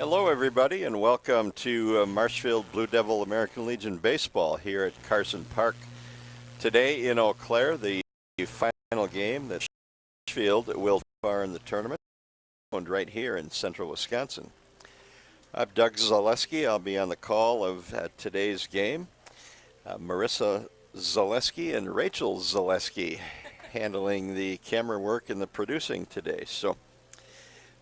Hello, everybody, and welcome to Marshfield Blue Devil American Legion Baseball here at Carson Park. Today in Eau Claire, the final game that Marshfield will far in the tournament, and right here in central Wisconsin. I'm Doug Zaleski. I'll be on the call of today's game. Marissa Zaleski and Rachel Zaleski handling the camera work and the producing today. So,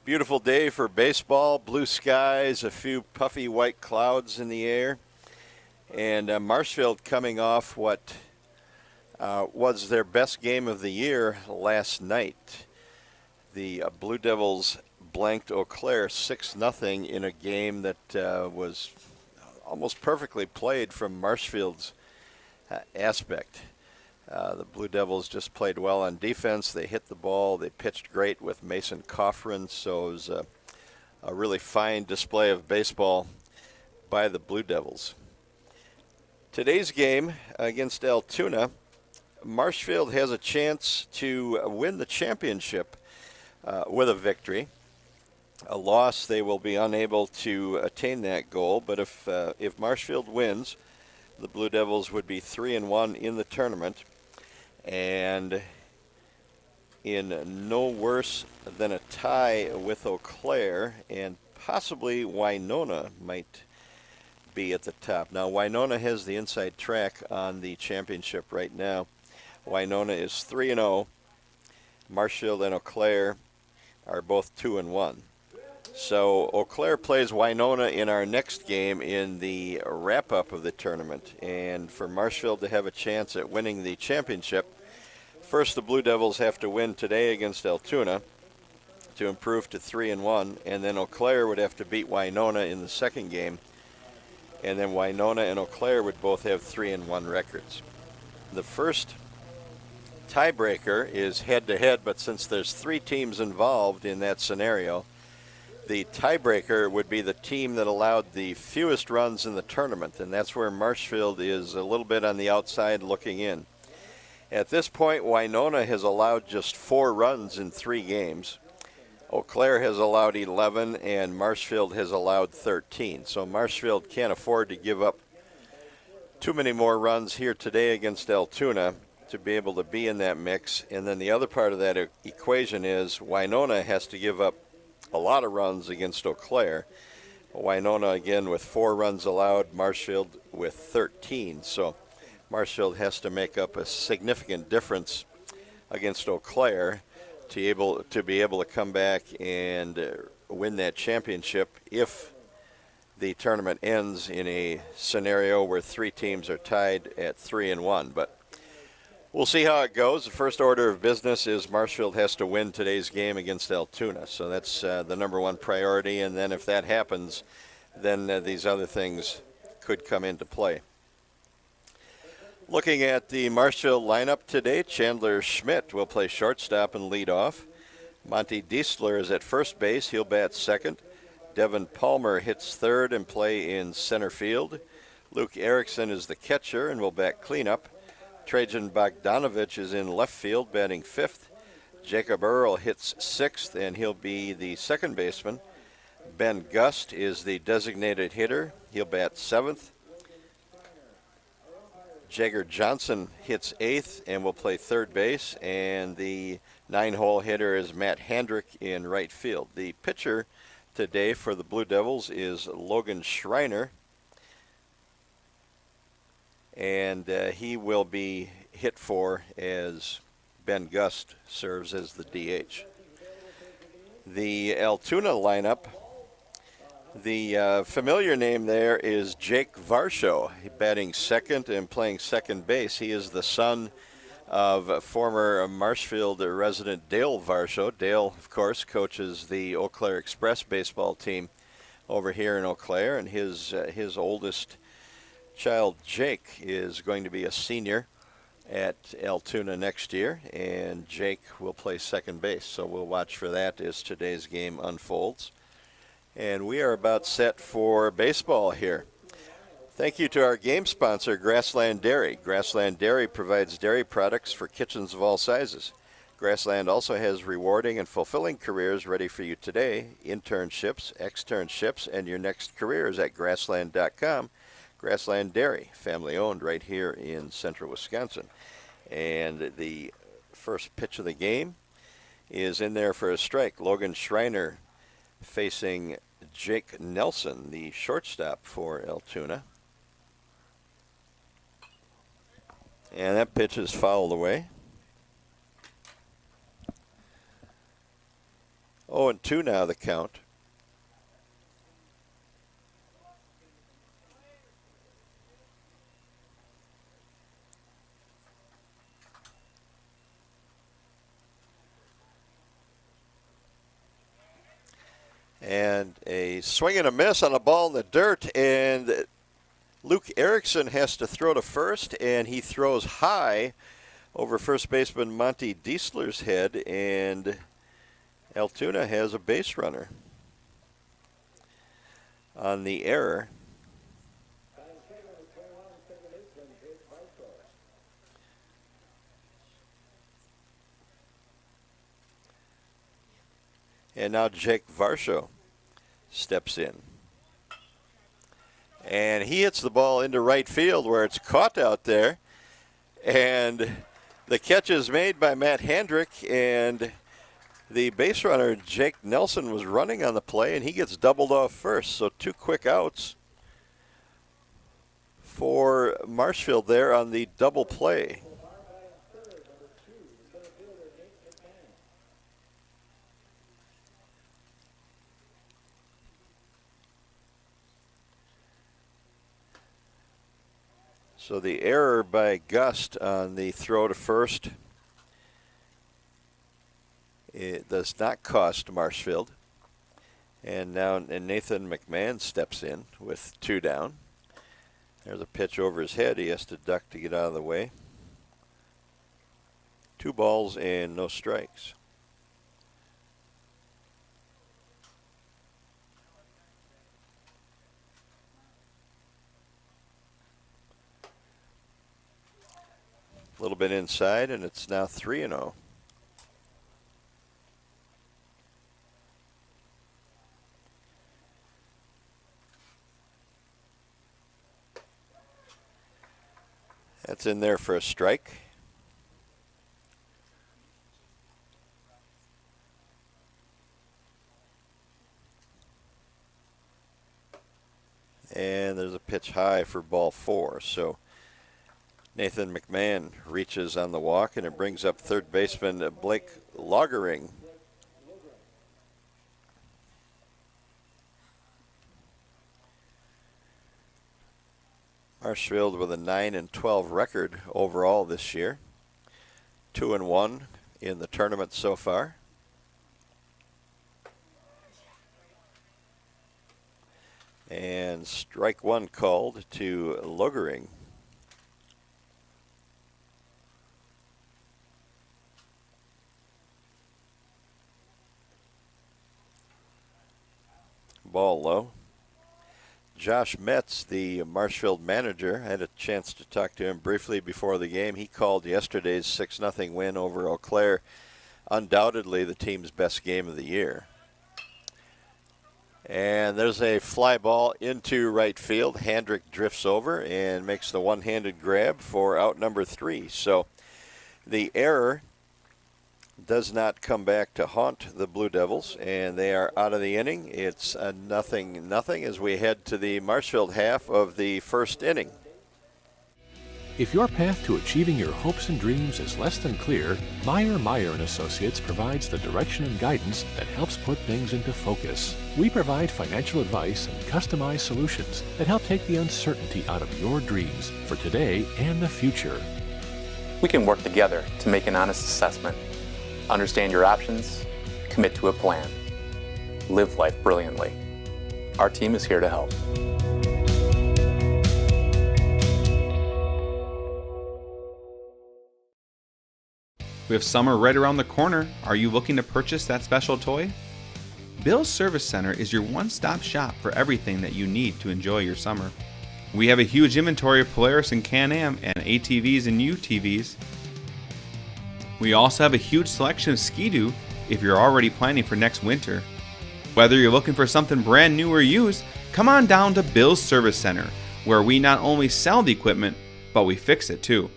beautiful day for baseball, blue skies, a few puffy white clouds in the air, and Marshfield coming off what was their best game of the year last night. The Blue Devils blanked Eau Claire 6-0 in a game that was almost perfectly played from Marshfield's aspect. The Blue Devils just played well on defense. They hit the ball. They pitched great with Mason Coffrin, so it was a really fine display of baseball by the Blue Devils. Today's game against Altoona, Marshfield has a chance to win the championship with a victory. A loss, they will be unable to attain that goal, but if Marshfield wins, the Blue Devils would be 3-1 in the tournament, and in no worse than a tie with Eau Claire, and possibly Winona might be at the top. Now, Winona has the inside track on the championship right now. Winona is 3-0. Marshfield and Eau Claire are both 2-1. So Eau Claire plays Winona in our next game in the wrap-up of the tournament. And for Marshfield to have a chance at winning the championship, first the Blue Devils have to win today against Altoona to improve to 3-1, and then Eau Claire would have to beat Winona in the second game, and then Winona and Eau Claire would both have 3-1 records. The first tiebreaker is head-to-head, but since there's three teams involved in that scenario, the tiebreaker would be the team that allowed the fewest runs in the tournament, and that's where Marshfield is a little bit on the outside looking in. At this point, Winona has allowed just 4 runs in 3 games. Eau Claire has allowed 11, and Marshfield has allowed 13. So Marshfield can't afford to give up too many more runs here today against Altoona to be able to be in that mix. And then the other part of that equation is Winona has to give up a lot of runs against Eau Claire. Winona, again, with 4 runs allowed, Marshfield with 13. So Marshfield has to make up a significant difference against Eau Claire to be able to come back and win that championship if the tournament ends in a scenario where 3 teams are tied at 3-1. But we'll see how it goes. The first order of business is Marshfield has to win today's game against Altoona. So that's the number one priority. And then if that happens, then these other things could come into play. Looking at the Marshfield lineup today, Chandler Schmidt will play shortstop and lead off. Monty Diesler is at first base. He'll bat second. Devin Palmer hits third and play in center field. Luke Erickson is the catcher and will bat cleanup. Trajan Bogdanovich is in left field, batting fifth. Jacob Earl hits sixth, and he'll be the second baseman. Ben Gust is the designated hitter. He'll bat seventh. Jagger Johnson hits eighth and will play third base, and the 9-hole hitter is Matt Handrick in right field. The pitcher today for the Blue Devils is Logan Schreiner, and he will be hit for as Ben Gust serves as the DH. The Altoona lineup, the familiar name there is Jake Varsho, batting second and playing second base. He is the son of former Marshfield resident Dale Varsho. Dale, of course, coaches the Eau Claire Express baseball team over here in Eau Claire, and his oldest child, Jake, is going to be a senior at Altoona next year, and Jake will play second base. So we'll watch for that as today's game unfolds. And we are about set for baseball here. Thank you to our game sponsor, Grassland Dairy. Grassland Dairy provides dairy products for kitchens of all sizes. Grassland also has rewarding and fulfilling careers ready for you today. Internships, externships, and your next careers at grassland.com. Grassland Dairy, family owned right here in central Wisconsin. And the first pitch of the game is in there for a strike. Logan Schreiner facing Jake Nelson, the shortstop for Altoona. And that pitch is fouled away. 0-2 now the count. And a swing and a miss on a ball in the dirt, and Luke Erickson has to throw to first, and he throws high over first baseman Monty Diesler's head, and Altoona has a base runner on the error. And now Jake Varsho steps in. And he hits the ball into right field where it's caught out there. And the catch is made by Matt Handrick, and the base runner, Jake Nelson, was running on the play, and he gets doubled off first. So 2 quick outs for Marshfield there on the double play. So the error by Gust on the throw to first, it does not cost Marshfield. And now Nathan McMahon steps in with 2 down. There's a pitch over his head. He has to duck to get out of the way. 2 balls and no strikes. A little bit inside, and it's now 3-0. That's in there for a strike. And there's a pitch high for ball 4. So Nathan McMahon reaches on the walk, and it brings up third baseman Blake Logering. Marshfield with a 9-12 record overall this year. 2-1 in the tournament so far. And strike 1 called to Logering. Ball low. Josh Metz, the Marshfield manager, had a chance to talk to him briefly before the game. He called yesterday's 6-0 win over Eau Claire undoubtedly the team's best game of the year. And there's a fly ball into right field. Handrick drifts over and makes the one-handed grab for out number 3. So the error does not come back to haunt the Blue Devils, and they are out of the inning. It's a 0-0 as we head to the Marshfield half of the first inning. If your path to achieving your hopes and dreams is less than clear, Meyer & Associates provides the direction and guidance that helps put things into focus. We provide financial advice and customized solutions that help take the uncertainty out of your dreams for today and the future. We can work together to make an honest assessment. Understand your options, commit to a plan. Live life brilliantly. Our team is here to help. We have summer right around the corner. Are you looking to purchase that special toy? Bill's Service Center is your one-stop shop for everything that you need to enjoy your summer. We have a huge inventory of Polaris and Can-Am and ATVs and UTVs. We also have a huge selection of Ski-Doo if you're already planning for next winter. Whether you're looking for something brand new or used, come on down to Bill's Service Center, where we not only sell the equipment, but we fix it too.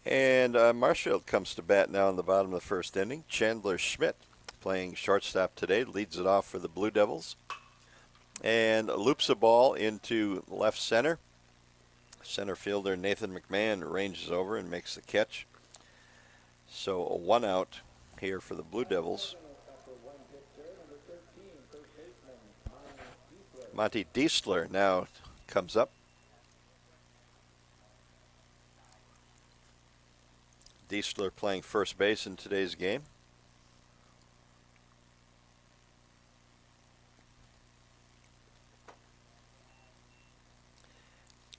And Marshfield comes to bat now in the bottom of the first inning. Chandler Schmidt, playing shortstop today, leads it off for the Blue Devils and loops a ball into left center. Center fielder Nathan McMahon ranges over and makes the catch. So a 1 out here for the Blue Devils. Monty Diesler now comes up. Diesler playing first base in today's game.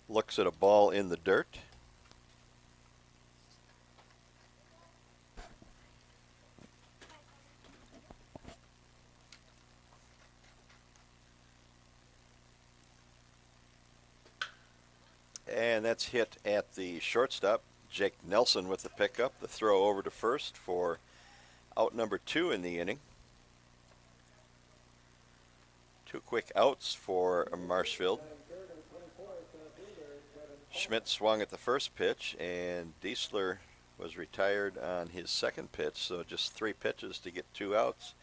Looks at a ball in the dirt. And that's hit at the shortstop. Jake Nelson with the pickup. The throw over to first for out number 2 in the inning. 2 quick outs for Marshfield. Schmidt swung at the first pitch, and Diesler was retired on his second pitch, so just 3 pitches to get 2 outs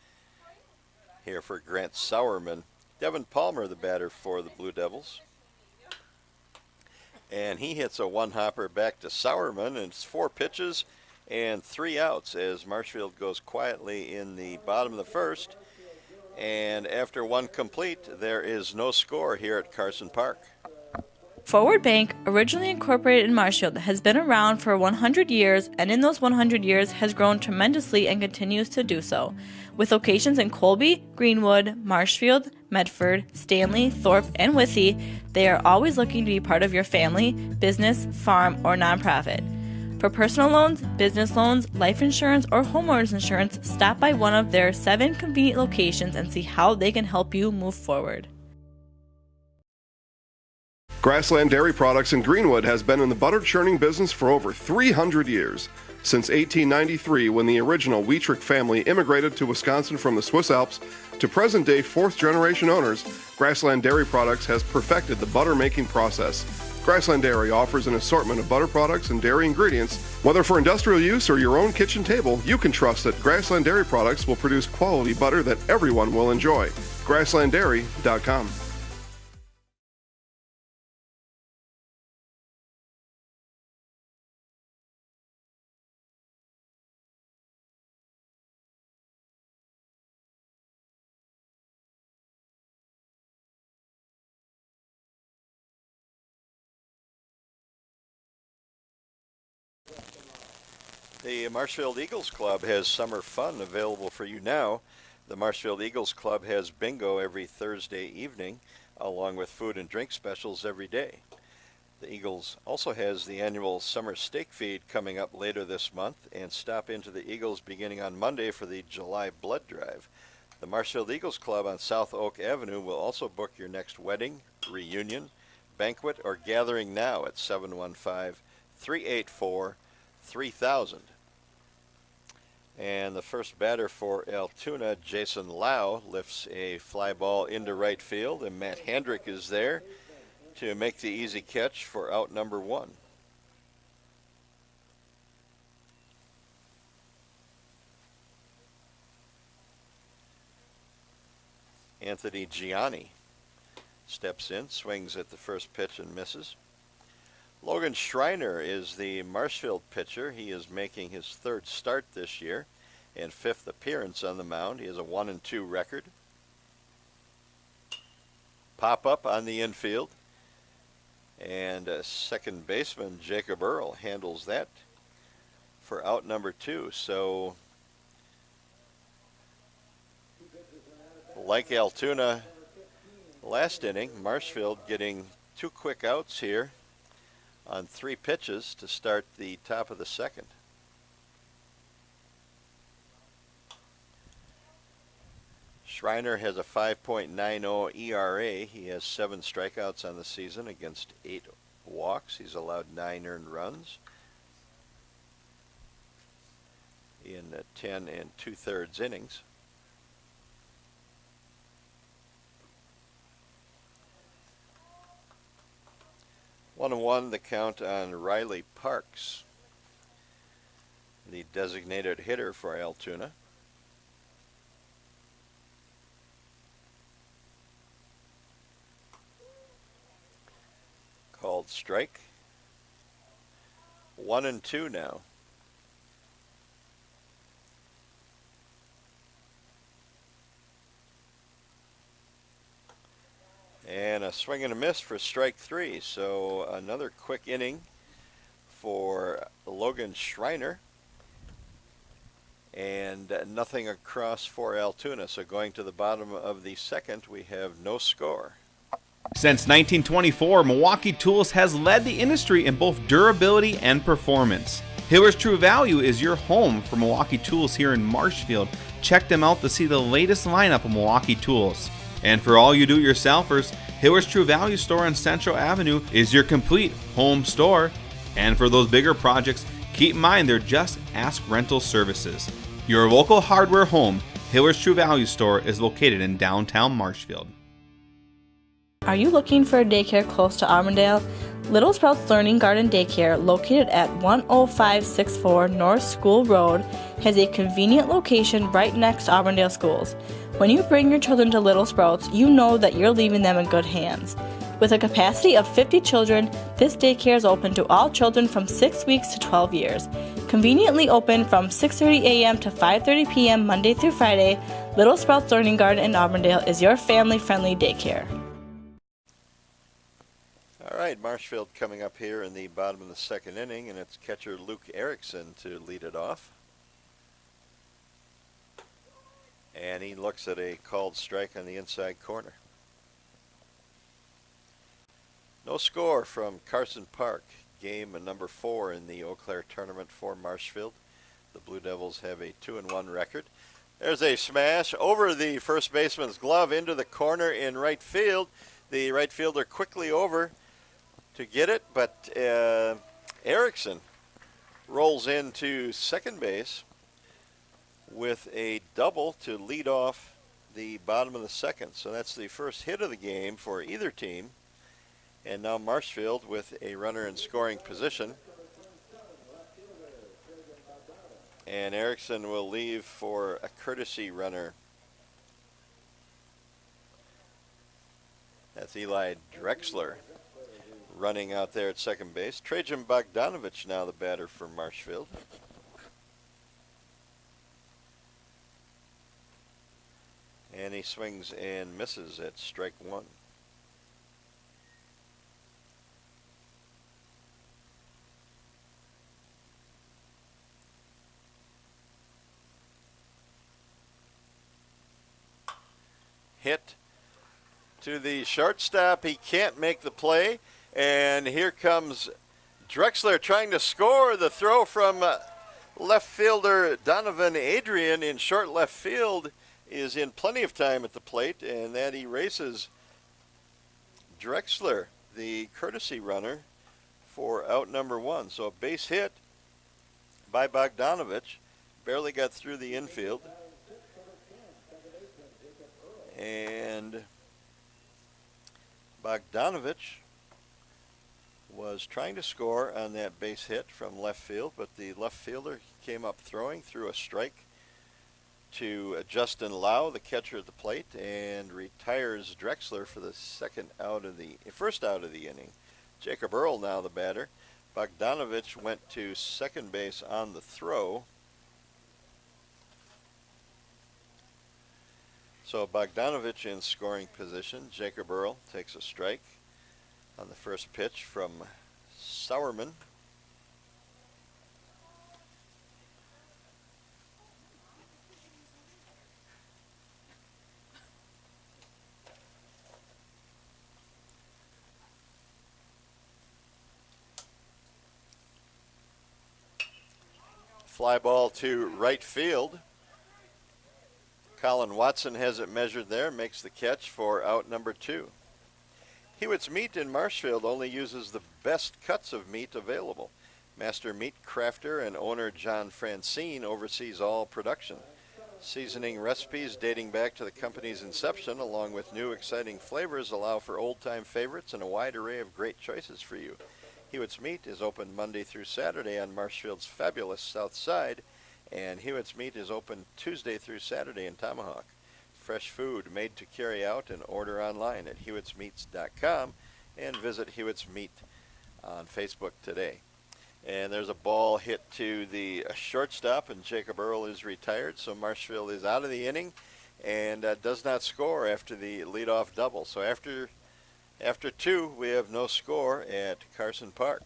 here for Grant Sauerman. Devin Palmer, the batter for the Blue Devils. And he hits a 1-hopper back to Sauerman, and it's 4 pitches and 3 outs as Marshfield goes quietly in the bottom of the first. And after 1 complete, there is no score here at Carson Park. Forward Bank, originally incorporated in Marshfield, has been around for 100 years, and in those 100 years has grown tremendously and continues to do so. With locations in Colby, Greenwood, Marshfield, Medford, Stanley, Thorpe, and Withee, they are always looking to be part of your family, business, farm, or nonprofit. For personal loans, business loans, life insurance, or homeowners insurance, stop by one of their 7 convenient locations and see how they can help you move forward. Grassland Dairy Products in Greenwood has been in the butter churning business for over 300 years. Since 1893, when the original Wietrich family immigrated to Wisconsin from the Swiss Alps, to present-day 4th-generation owners, Grassland Dairy Products has perfected the butter-making process. Grassland Dairy offers an assortment of butter products and dairy ingredients. Whether for industrial use or your own kitchen table, you can trust that Grassland Dairy Products will produce quality butter that everyone will enjoy. GrasslandDairy.com. The Marshfield Eagles Club has summer fun available for you now. The Marshfield Eagles Club has bingo every Thursday evening, along with food and drink specials every day. The Eagles also has the annual summer steak feed coming up later this month, and stop into the Eagles beginning on Monday for the July blood drive. The Marshfield Eagles Club on South Oak Avenue will also book your next wedding, reunion, banquet, or gathering now at 715-384-3000. And the first batter for Altoona, Jason Lau, lifts a fly ball into right field, and Matt Handrick is there to make the easy catch for out number 1. Anthony Gianni steps in, swings at the first pitch and misses. Logan Schreiner is the Marshfield pitcher. He is making his 3rd start this year and 5th appearance on the mound. He has a 1-2 record. Pop up on the infield, and second baseman Jacob Earl handles that for out number 2. So like Altoona last inning, Marshfield getting 2 quick outs here on 3 pitches to start the top of the 2nd. Schreiner has a 5.90 ERA. He has 7 strikeouts on the season against 8 walks. He's allowed 9 earned runs in 10 2/3 innings. One and one the count on Riley Parks, the designated hitter for Altoona. Called strike. 1 and 2 now. And a swing and a miss for strike 3. So another quick inning for Logan Schreiner. And nothing across for Altoona. So going to the bottom of the second, we have no score. Since 1924, Milwaukee Tools has led the industry in both durability and performance. Hiller's True Value is your home for Milwaukee Tools here in Marshfield. Check them out to see the latest lineup of Milwaukee Tools. And for all you do-it-yourselfers, Hiller's True Value store on Central Avenue is your complete home store. And for those bigger projects, keep in mind they're just Ask Rental Services. Your local hardware home, Hiller's True Value store, is located in downtown Marshfield. Are you looking for a daycare close to Auburndale? Little Sprouts Learning Garden Daycare, located at 10564 North School Road, has a convenient location right next to Auburndale schools. When you bring your children to Little Sprouts, you know that you're leaving them in good hands. With a capacity of 50 children, this daycare is open to all children from 6 weeks to 12 years. Conveniently open from 6:30 a.m. to 5:30 p.m. Monday through Friday, Little Sprouts Learning Garden in Auburndale is your family-friendly daycare. All right, Marshfield coming up here in the bottom of the second inning, and it's catcher Luke Erickson to lead it off. And he looks at a called strike on the inside corner. No score from Carson Park, game number 4 in the Eau Claire tournament for Marshfield. The Blue Devils have a 2-1 record. There's a smash over the first baseman's glove into the corner in right field. The right fielder quickly over to get it, but Erickson rolls into second base with a double to lead off the bottom of the second. So that's the first hit of the game for either team. And now Marshfield with a runner in scoring position. And Erickson will leave for a courtesy runner. That's Eli Drexler running out there at second base. Trajan Bogdanovich now the batter for Marshfield. And he swings and misses at strike 1. Hit to the shortstop. He can't make the play. And here comes Drexler trying to score. The throw from left fielder Donovan Adrian in short left field is in plenty of time at the plate, and that erases Drexler, the courtesy runner, for out number 1. So a base hit by Bogdanovich. Barely got through the infield. And Bogdanovich was trying to score on that base hit from left field, but the left fielder came up throwing through a strike to Justin Lau, the catcher at the plate, and retires Drexler for the first out of the inning. Jacob Earl now the batter. Bogdanovich went to second base on the throw. So Bogdanovich in scoring position. Jacob Earl takes a strike on the first pitch from Sauerman. Fly ball to right field. Colin Watson has it measured there, makes the catch for out number 2. Hewitt's Meat in Marshfield only uses the best cuts of meat available. Master meat crafter and owner John Francine oversees all production. Seasoning recipes dating back to the company's inception, along with new exciting flavors, allow for old-time favorites and a wide array of great choices for you. Hewitt's Meat is open Monday through Saturday on Marshfield's fabulous South Side, and Hewitt's Meat is open Tuesday through Saturday in Tomahawk. Fresh food made to carry out and order online at hewittsmeats.com and visit Hewitt's Meat on Facebook today. And there's a ball hit to the shortstop, and Jacob Earl is retired, so Marshfield is out of the inning and does not score after the leadoff double. So after 2, we have no score at Carson Park.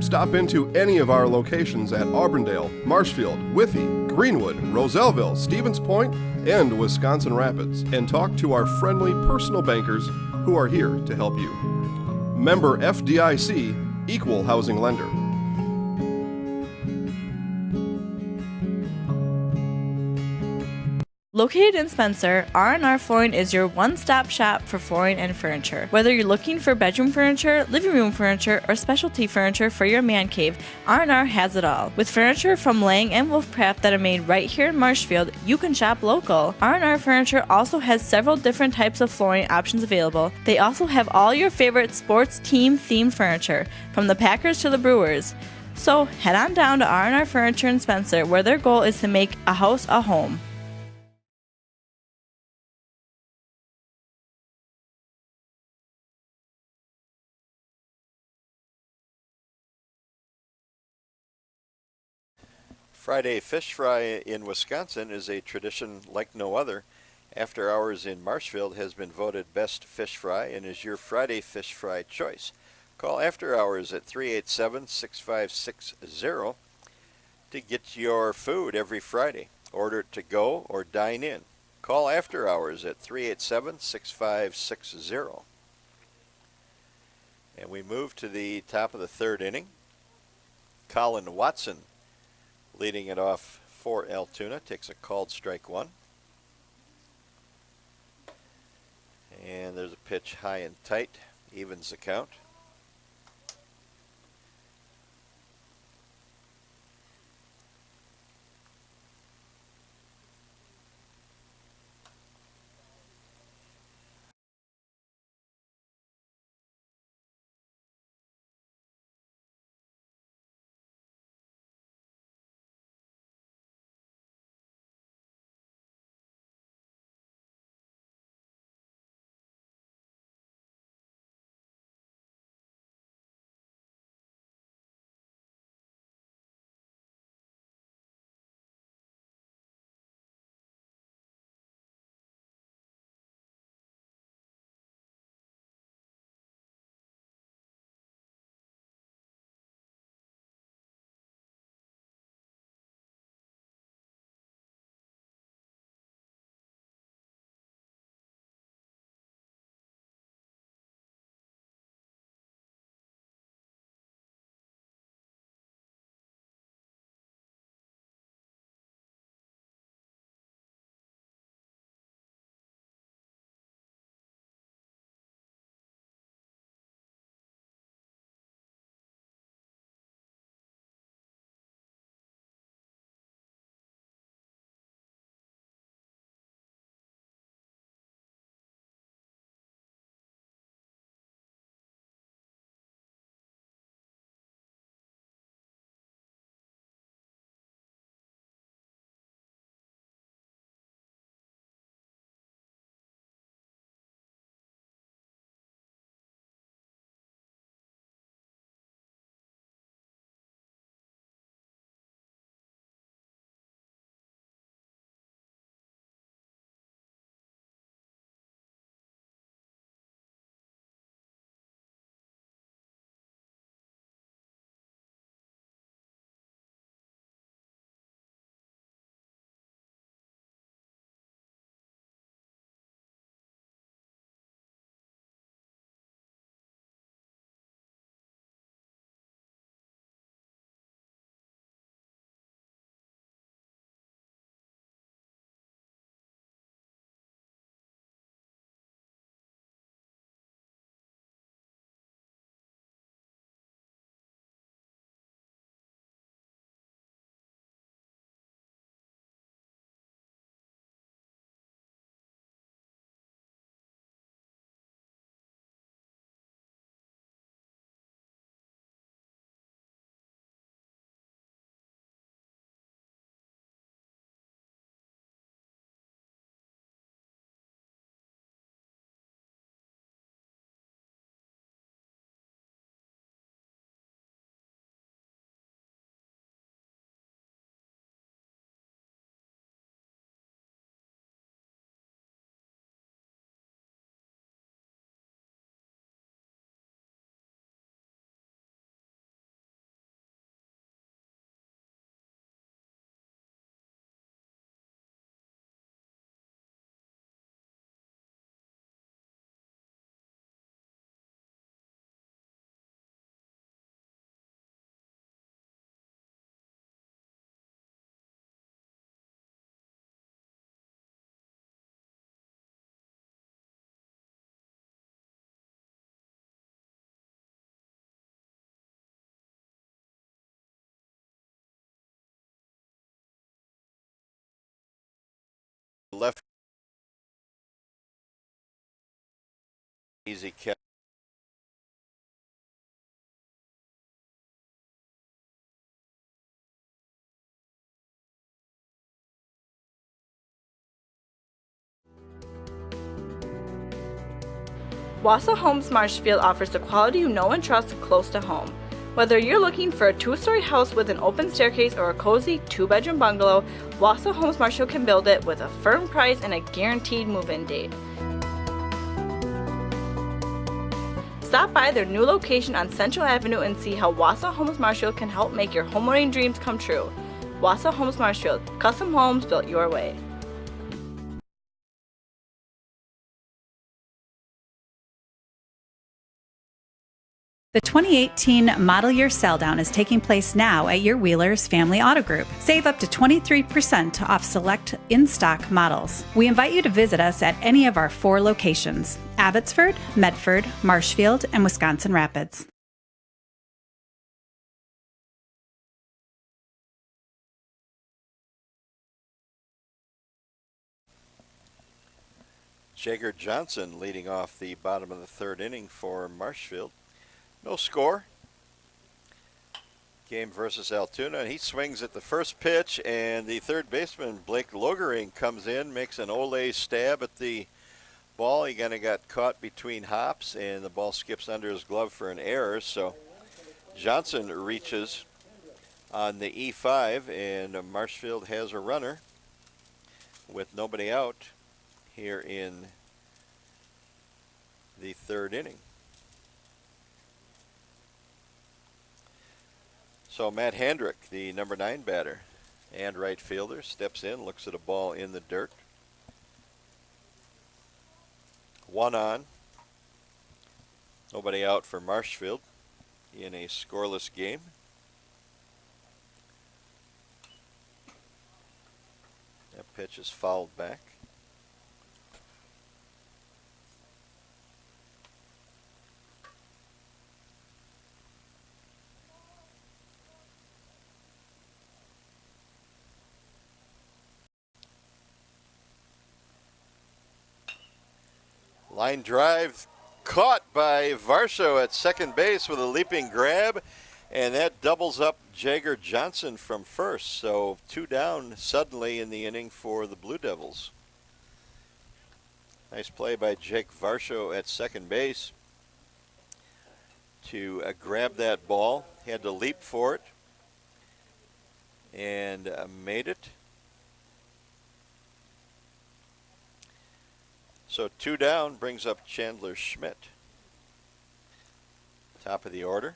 Stop into any of our locations at Auburndale, Marshfield, Withee, Greenwood, Roselleville, Stevens Point, and Wisconsin Rapids, and talk to our friendly personal bankers who are here to help you. Member FDIC, Equal Housing Lender. Located in Spencer, R&R Flooring is your one-stop shop for flooring and furniture. Whether you're looking for bedroom furniture, living room furniture, or specialty furniture for your man cave, R&R has it all. With furniture from Lang and Wolfcraft that are made right here in Marshfield, you can shop local. R&R Furniture also has several different types of flooring options available. They also have all your favorite sports team-themed furniture, from the Packers to the Brewers. So head on down to R&R Furniture in Spencer, where their goal is to make a house a home. Friday Fish Fry in Wisconsin is a tradition like no other. After Hours in Marshfield has been voted best fish fry and is your Friday fish fry choice. Call After Hours at 387-6560 to get your food every Friday. Order it to go or dine in. Call After Hours at 387-6560. And we move to the top of the 3rd inning. Colin Watson leading it off for Altoona, takes a called strike 1. And there's a pitch high and tight, evens the count. easy catch. Wassa Homes Marshfield offers the quality you know and trust close to home. Whether you're looking for a 2-story house with an open staircase or a cozy 2-bedroom bungalow, Wassa Homes Marshfield can build it with a firm price and a guaranteed move-in date. Stop by their new location on Central Avenue and see how Wassa Homes Marshfield can help make your homeowning dreams come true. Wassa Homes Marshfield, custom homes built your way. The 2018 model year sell down is taking place now at your Wheeler's Family Auto Group. Save up to 23% off select in-stock models. We invite you to visit us at any of our 4 locations: Abbotsford, Medford, Marshfield, and Wisconsin Rapids. Jagger Johnson leading off the bottom of the 3rd inning for Marshfield. No score. Game versus Altoona. He swings at the first pitch, and the third baseman, Blake Logering, comes in, makes an Olay stab at the ball. He kind of got caught between hops, and the ball skips under his glove for an error. So Johnson reaches on the E5, and Marshfield has a runner with nobody out here in the 3rd inning. So Matt Hendrick, the number 9 batter and right fielder, steps in, looks at a ball in the dirt. 1 on. Nobody out for Marshfield in a scoreless game. That pitch is fouled back. Line drive caught by Varsho at second base with a leaping grab, and that doubles up Jagger Johnson from first. So 2 down suddenly in the inning for the Blue Devils. Nice play by Jake Varsho at second base to grab that ball. He had to leap for it and made it. So 2 down brings up Chandler Schmidt. Top of the order.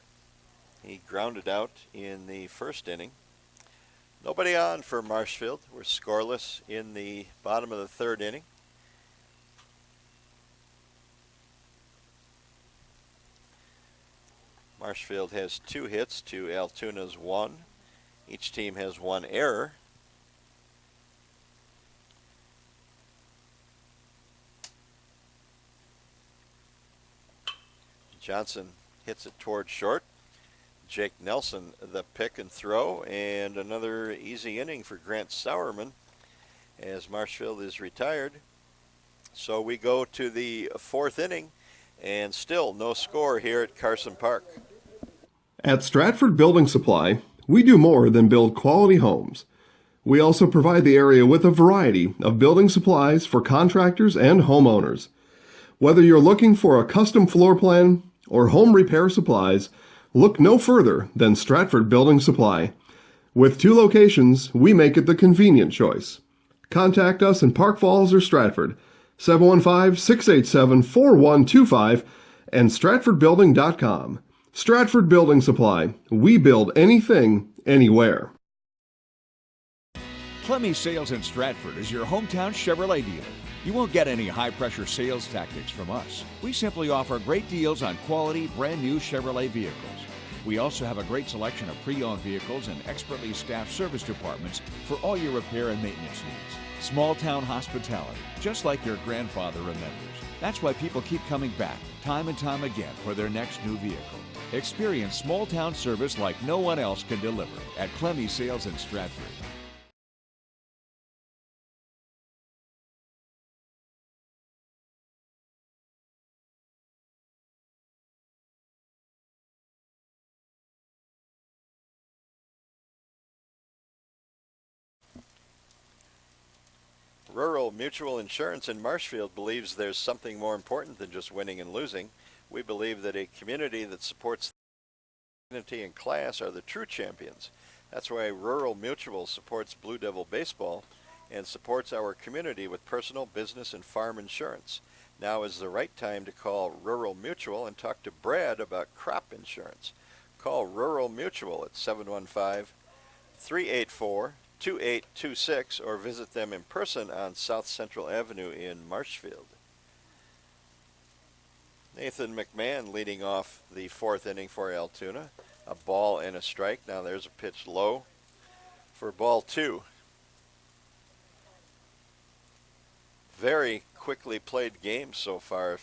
He grounded out in the 1st inning. Nobody on for Marshfield. We're scoreless in the bottom of the 3rd inning. Marshfield has 2 hits to Altoona's 1. Each team has 1 error. Johnson hits it towards short. Jake Nelson the pick and throw, and another easy inning for Grant Sauerman as Marshfield is retired. So we go to the 4th inning, and still no score here at Carson Park. At Stratford Building Supply, we do more than build quality homes. We also provide the area with a variety of building supplies for contractors and homeowners. Whether you're looking for a custom floor plan or home repair supplies, look no further than Stratford Building Supply. With 2 locations, we make it the convenient choice. Contact us in Park Falls or Stratford, 715-687-4125, and stratfordbuilding.com. Stratford Building Supply. We build anything, anywhere. Clemmy Sales in Stratford is your hometown Chevrolet dealer. You won't get any high-pressure sales tactics from us. We simply offer great deals on quality, brand-new Chevrolet vehicles. We also have a great selection of pre-owned vehicles and expertly staffed service departments for all your repair and maintenance needs. Small-town hospitality, just like your grandfather remembers. That's why people keep coming back, time and time again, for their next new vehicle. Experience small-town service like no one else can deliver at Clemmy Sales in Stratford. Rural Mutual Insurance in Marshfield believes there's something more important than just winning and losing. We believe that a community that supports dignity and class are the true champions. That's why Rural Mutual supports Blue Devil baseball and supports our community with personal, business, and farm insurance. Now is the right time to call Rural Mutual and talk to Brad about crop insurance. Call Rural Mutual at 715-384-2826 or visit them in person on South Central Avenue in Marshfield. Nathan McMahon leading off the fourth inning for Altoona. A ball and a strike. Now there's a pitch low for ball two. Very quickly played game so far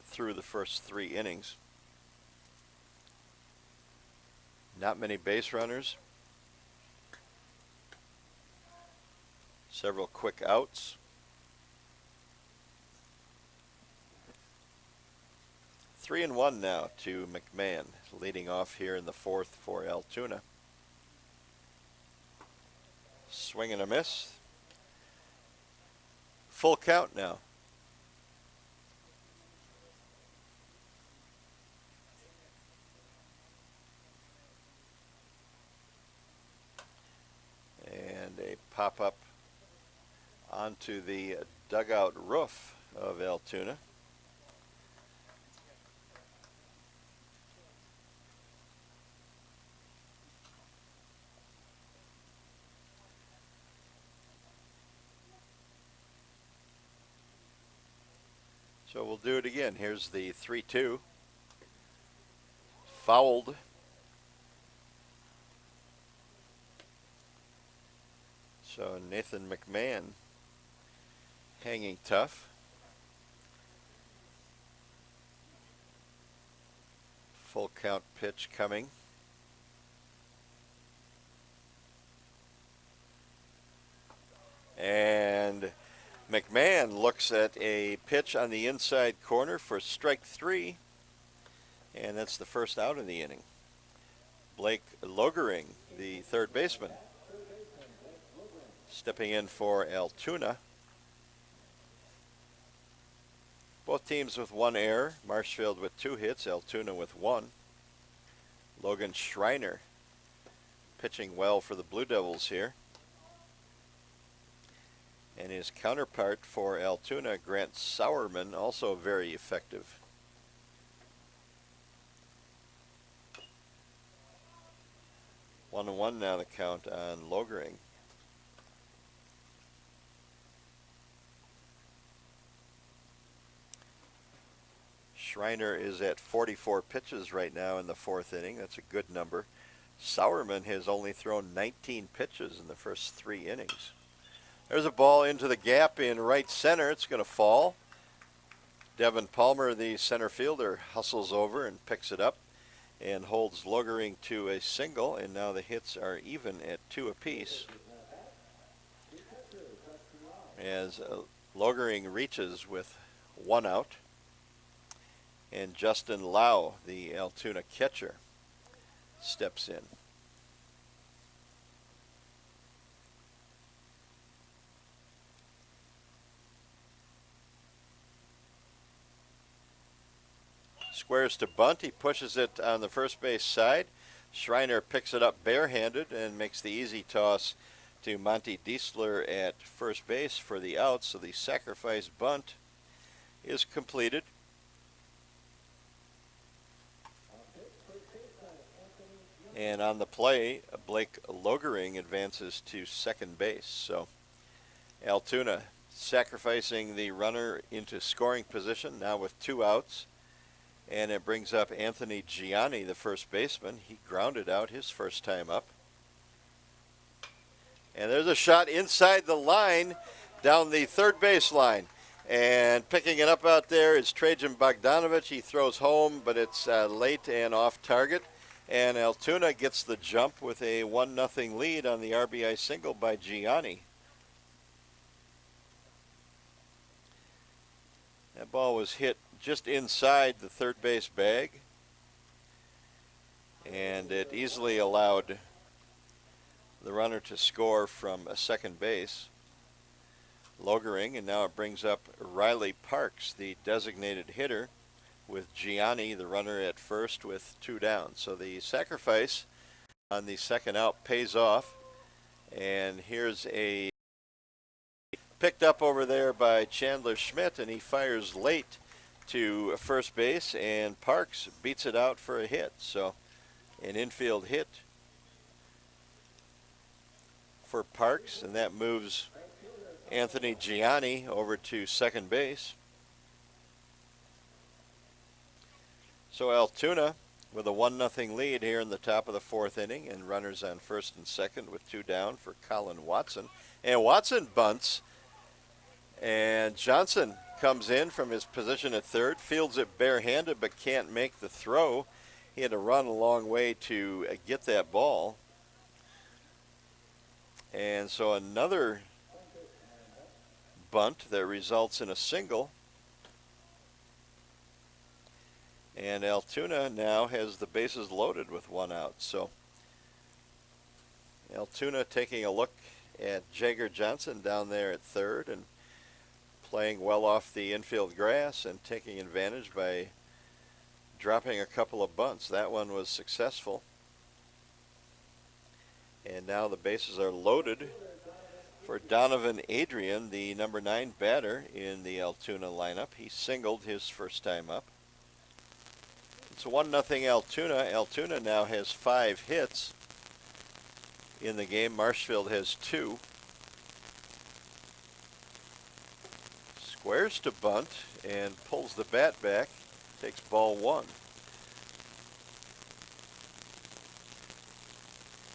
through the first three innings. Not many base runners. Several quick outs. 3-1 now to McMahon, leading off here in the fourth for Altoona. Swing and a miss. Full count now. And a pop-up onto the dugout roof of Altoona. So we'll do it again. Here's the 3-2. Fouled. So Nathan McMahon hanging tough. Full count pitch coming. And McMahon looks at a pitch on the inside corner for strike three, and that's the first out of the inning. Blake Logering, the third baseman, stepping in for Altoona. Both teams with one error, Marshfield with 2 hits, Altoona with 1. Logan Schreiner pitching well for the Blue Devils here. And his counterpart for Altoona, Grant Sauerman, also very effective. 1-1 now the count on Logering. Schreiner is at 44 pitches right now in the fourth inning. That's a good number. Sauerman has only thrown 19 pitches in the first 3 innings. There's a ball into the gap in right center. It's going to fall. Devin Palmer, the center fielder, hustles over and picks it up and holds Logering to a single, and now the hits are even at 2 apiece. As Logering reaches with 1 out, and Justin Lau, the Altoona catcher, steps in. Squares to bunt. He pushes it on the first base side. Schreiner picks it up barehanded and makes the easy toss to Monty Diesler at first base for the out. So the sacrifice bunt is completed. And on the play, Blake Logering advances to second base. So Altoona sacrificing the runner into scoring position now with 2 outs. And it brings up Anthony Gianni, the first baseman. He grounded out his first time up. And there's a shot inside the line down the third base line. And picking it up out there is Trajan Bogdanovich. He throws home, but it's late and off target. And Altoona gets the jump with a 1-0 lead on the RBI single by Gianni. That ball was hit just inside the third base bag, and it easily allowed the runner to score from a second base. Logering, and now it brings up Riley Parks, the designated hitter, with Gianni, the runner, at first with 2 down. So the sacrifice on the second out pays off. And here's a picked up over there by Chandler Schmidt, and he fires late to first base, and Parks beats it out for a hit. So an infield hit for Parks, and that moves Anthony Gianni over to second base. So Altoona with a 1-0 lead here in the top of the 4th inning, and runners on first and second with 2 down for Colin Watson. And Watson bunts, and Johnson comes in from his position at third, fields it barehanded but can't make the throw. He had to run a long way to get that ball. And so another bunt that results in a single. And Altoona now has the bases loaded with 1 out. So Altoona taking a look at Jagger Johnson down there at third and playing well off the infield grass and taking advantage by dropping a couple of bunts. That one was successful. And now the bases are loaded for Donovan Adrian, the number 9 batter in the Altoona lineup. He singled his first time up. It's 1-0 Altoona. Altoona now has 5 hits in the game. Marshfield has 2. Squares to bunt and pulls the bat back. Takes ball 1.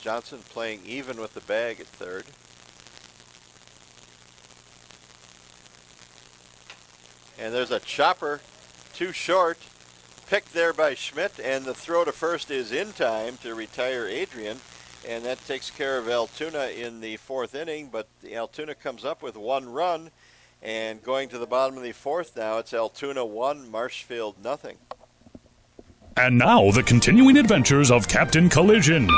Johnson playing even with the bag at third. And there's a chopper too short, picked there by Schmidt, and the throw to first is in time to retire Adrian, and that takes care of Altoona in the 4th inning. But the Altoona comes up with 1 run, and going to the bottom of the 4th now, it's Altoona 1, Marshfield 0. And now the continuing adventures of Captain Collision.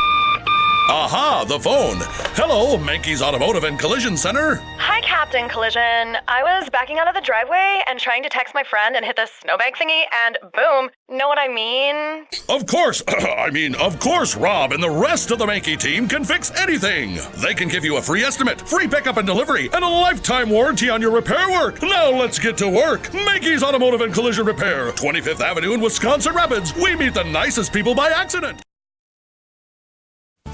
Aha, the phone. Hello, Mankey's Automotive and Collision Center. Hi, Captain Collision. I was backing out of the driveway and trying to text my friend and hit the snowbank thingy, and boom. Know what I mean? Of course. Of course, Rob and the rest of the Mankey team can fix anything. They can give you a free estimate, free pickup and delivery, and a lifetime warranty on your repair work. Now let's get to work. Mankey's Automotive and Collision Repair, 25th Avenue in Wisconsin Rapids. We meet the nicest people by accident.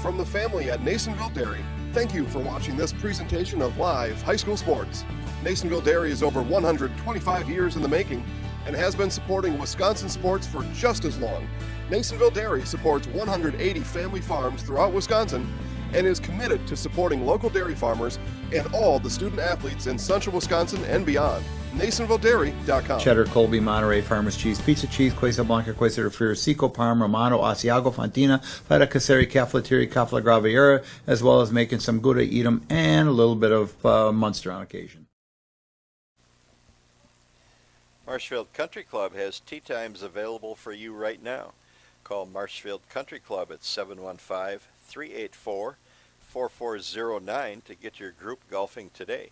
From the family at Nasonville Dairy, thank you for watching this presentation of live high school sports. Nasonville Dairy is over 125 years in the making and has been supporting Wisconsin sports for just as long. Nasonville Dairy supports 180 family farms throughout Wisconsin and is committed to supporting local dairy farmers and all the student athletes in central Wisconsin and beyond. NasonvilleDairy.com. Cheddar, Colby, Monterey, Farmers Cheese, Pizza Cheese, Quesa Blanca, Quesa de Friar, Seco, Parm, Romano, Asiago, Fontina, Feta Caseri, Caflateri, Cafla Graviera, as well as making some Gouda, Edam, and a little bit of Munster on occasion. Marshfield Country Club has tea times available for you right now. Call Marshfield Country Club at 715-384-4409 to get your group golfing today.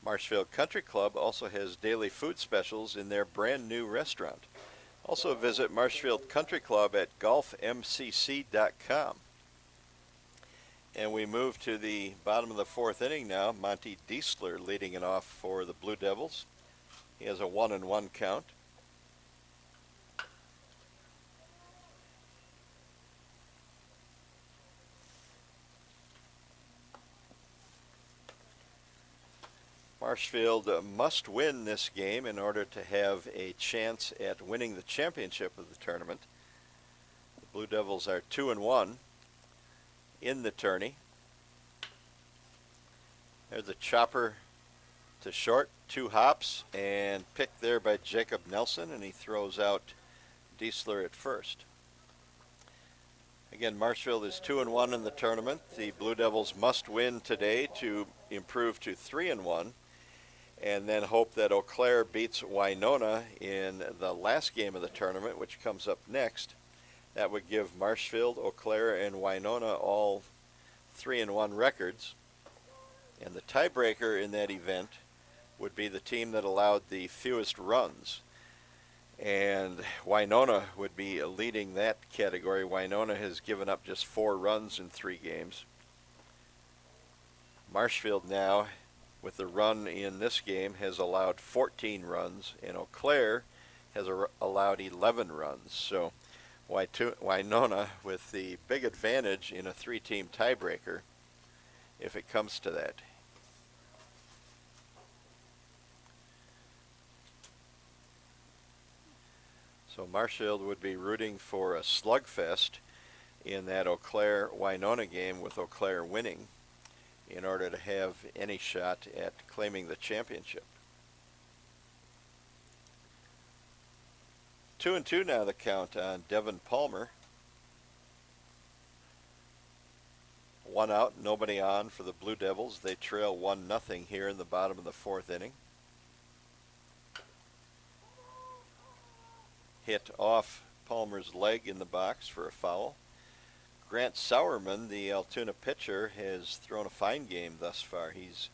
Marshfield Country Club also has daily food specials in their brand new restaurant. Also visit Marshfield Country Club at golfmcc.com. And we move to the bottom of the 4th inning now. Monty Diesler leading it off for the Blue Devils. He has a 1-1 count. Marshfield must win this game in order to have a chance at winning the championship of the tournament. The Blue Devils are 2-1 in the tourney. There's a chopper to short, 2 hops, and picked there by Jacob Nelson, and he throws out Diesler at first. Again, Marshfield is 2-1 in the tournament. The Blue Devils must win today to improve to 3-1. And then hope that Eau Claire beats Winona in the last game of the tournament, which comes up next. That would give Marshfield, Eau Claire, and Winona all 3-1 records. And the tiebreaker in that event would be the team that allowed the fewest runs. And Winona would be leading that category. Winona has given up just 4 runs in 3 games. Marshfield now, with the run in this game, has allowed 14 runs, and Eau Claire has allowed 11 runs. So Winona with the big advantage in a 3-team tiebreaker if it comes to that. So Marshfield would be rooting for a slugfest in that Eau Claire-Winona game, with Eau Claire winning in order to have any shot at claiming the championship. 2-2 now the count on Devin Palmer. 1 out, nobody on for the Blue Devils. They trail 1-0 here in the bottom of the 4th inning. Hit off Palmer's leg in the box for a foul. Grant Sauerman, the Altoona pitcher, has thrown a fine game thus far. He's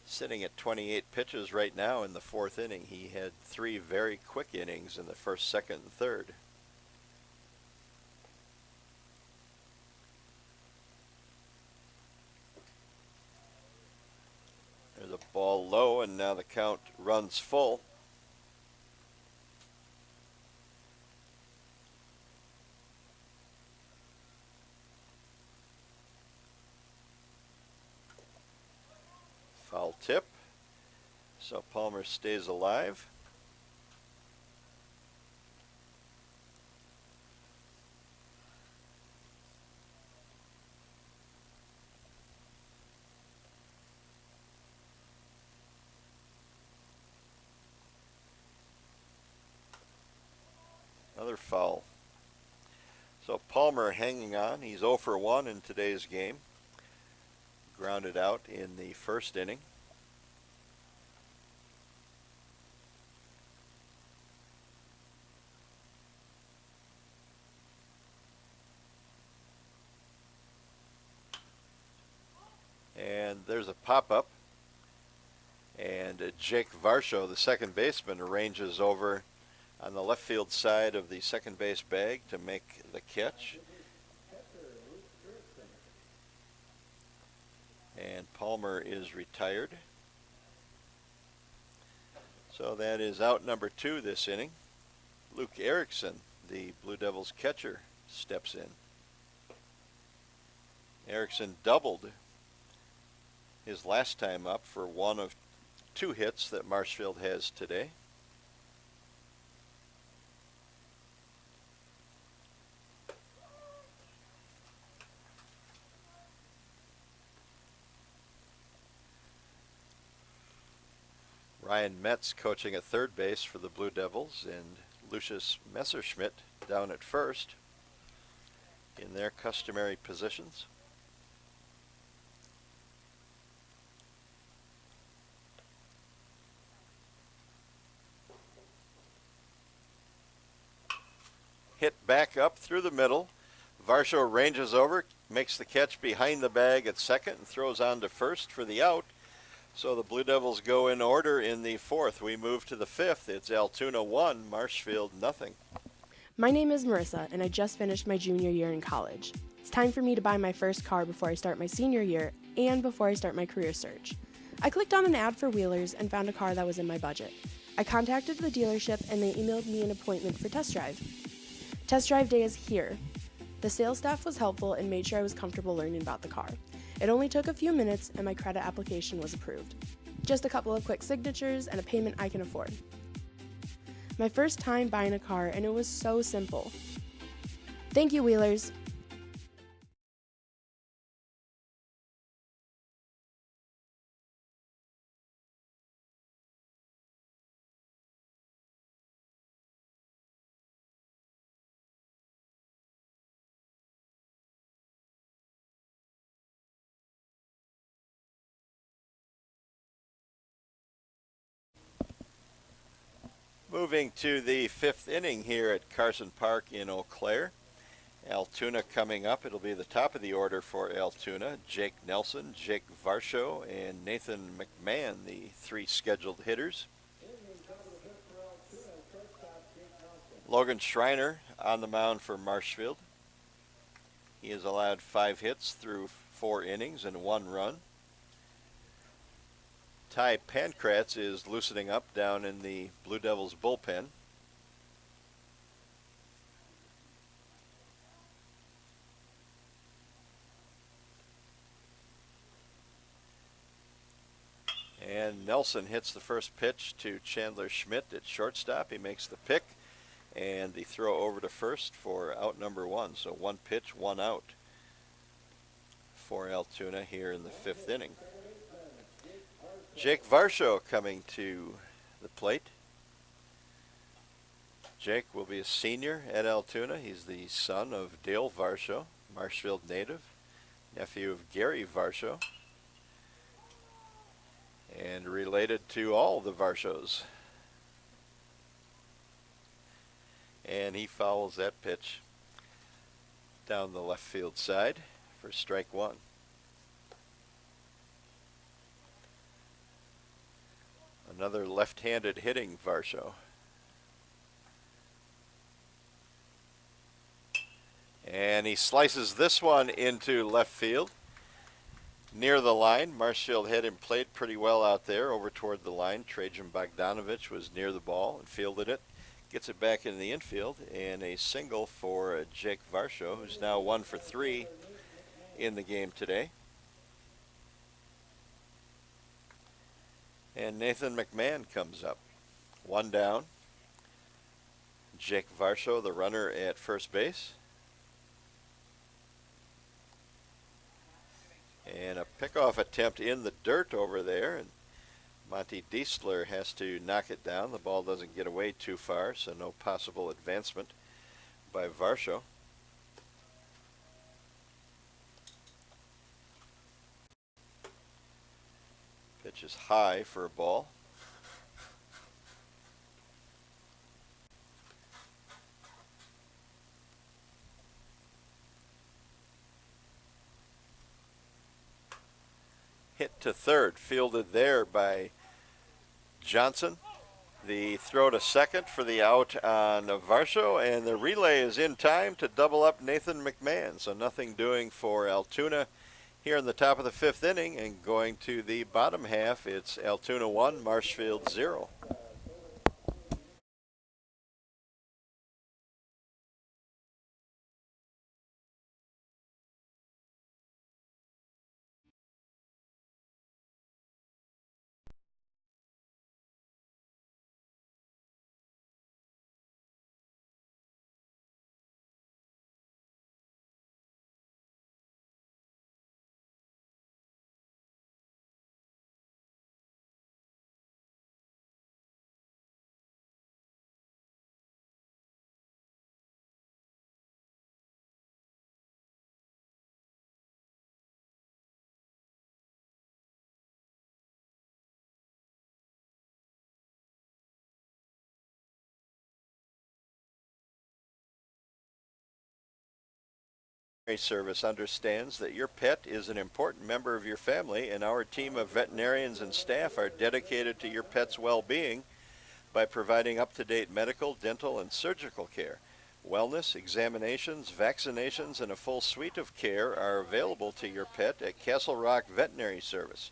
sitting at 28 pitches right now in the 4th inning. He had 3 very quick innings in the 1st, 2nd, and 3rd. There's a ball low, and now the count runs full. Foul tip. So Palmer stays alive. Another foul. So Palmer hanging on. He's 0 for 1 in today's game. Grounded out in the 1st inning. And there's a pop-up. And Jake Varsho, the second baseman, arranges over on the left field side of the second base bag to make the catch. And Palmer is retired. So that is out number 2 this inning. Luke Erickson, the Blue Devils catcher, steps in. Erickson doubled his last time up for 1 of 2 hits that Marshfield has today. Ryan Metz coaching at third base for the Blue Devils, and Lucius Messerschmidt down at first in their customary positions. Hit back up through the middle. Varsho ranges over, makes the catch behind the bag at second, and throws on to first for the out. So the Blue Devils go in order in the 4th. We move to the 5th. It's Altoona 1, Marshfield 0. My name is Marissa, and I just finished my junior year in college. It's time for me to buy my first car before I start my senior year and before I start my career search. I clicked on an ad for Wheelers and found a car that was in my budget. I contacted the dealership, and they emailed me an appointment for test drive. Test drive day is here. The sales staff was helpful and made sure I was comfortable learning about the car. It only took a few minutes, and my credit application was approved. Just a couple of quick signatures and a payment I can afford. My first time buying a car, and it was so simple. Thank you, Wheelers. Moving to the 5th inning here at Carson Park in Eau Claire. Altoona coming up. It'll be the top of the order for Altoona. Jake Nelson, Jake Varsho, and Nathan McMahon, the 3 scheduled hitters. Logan Schreiner on the mound for Marshfield. He has allowed 5 hits through 4 innings and 1 run. Ty Pankratz is loosening up down in the Blue Devils bullpen. And Nelson hits the first pitch to Chandler Schmidt at shortstop. He makes the pick and the throw over to first for out number 1. So 1 pitch, 1 out for Altoona here in the 5th inning. Jake Varsho coming to the plate. Jake will be a senior at Altoona. He's the son of Dale Varsho, Marshfield native, nephew of Gary Varsho, and related to all the Varshos. And he fouls that pitch down the left field side for strike 1. Another left-handed hitting Varsho. And he slices this one into left field. Near the line, Marshfield had him played pretty well out there over toward the line. Trajan Bogdanovich was near the ball and fielded it. Gets it back in the infield, and a single for Jake Varsho, who's now 1 for 3 in the game today. And Nathan McMahon comes up. 1 down. Jake Varsho, the runner at first base. And a pickoff attempt in the dirt over there, and Monty Diesler has to knock it down. The ball doesn't get away too far, so no possible advancement by Varsho. Pitch is high for a ball. Hit to third, fielded there by Johnson. The throw to second for the out on Varsho, and the relay is in time to double up Nathan McMahon. So nothing doing for Altoona here in the top of the 5th inning, and going to the bottom half, it's Altoona 1, Marshfield 0. Service understands that your pet is an important member of your family, and our team of veterinarians and staff are dedicated to your pet's well-being by providing up-to-date medical, dental, and surgical care. Wellness, examinations, vaccinations, and a full suite of care are available to your pet at Castle Rock Veterinary Service.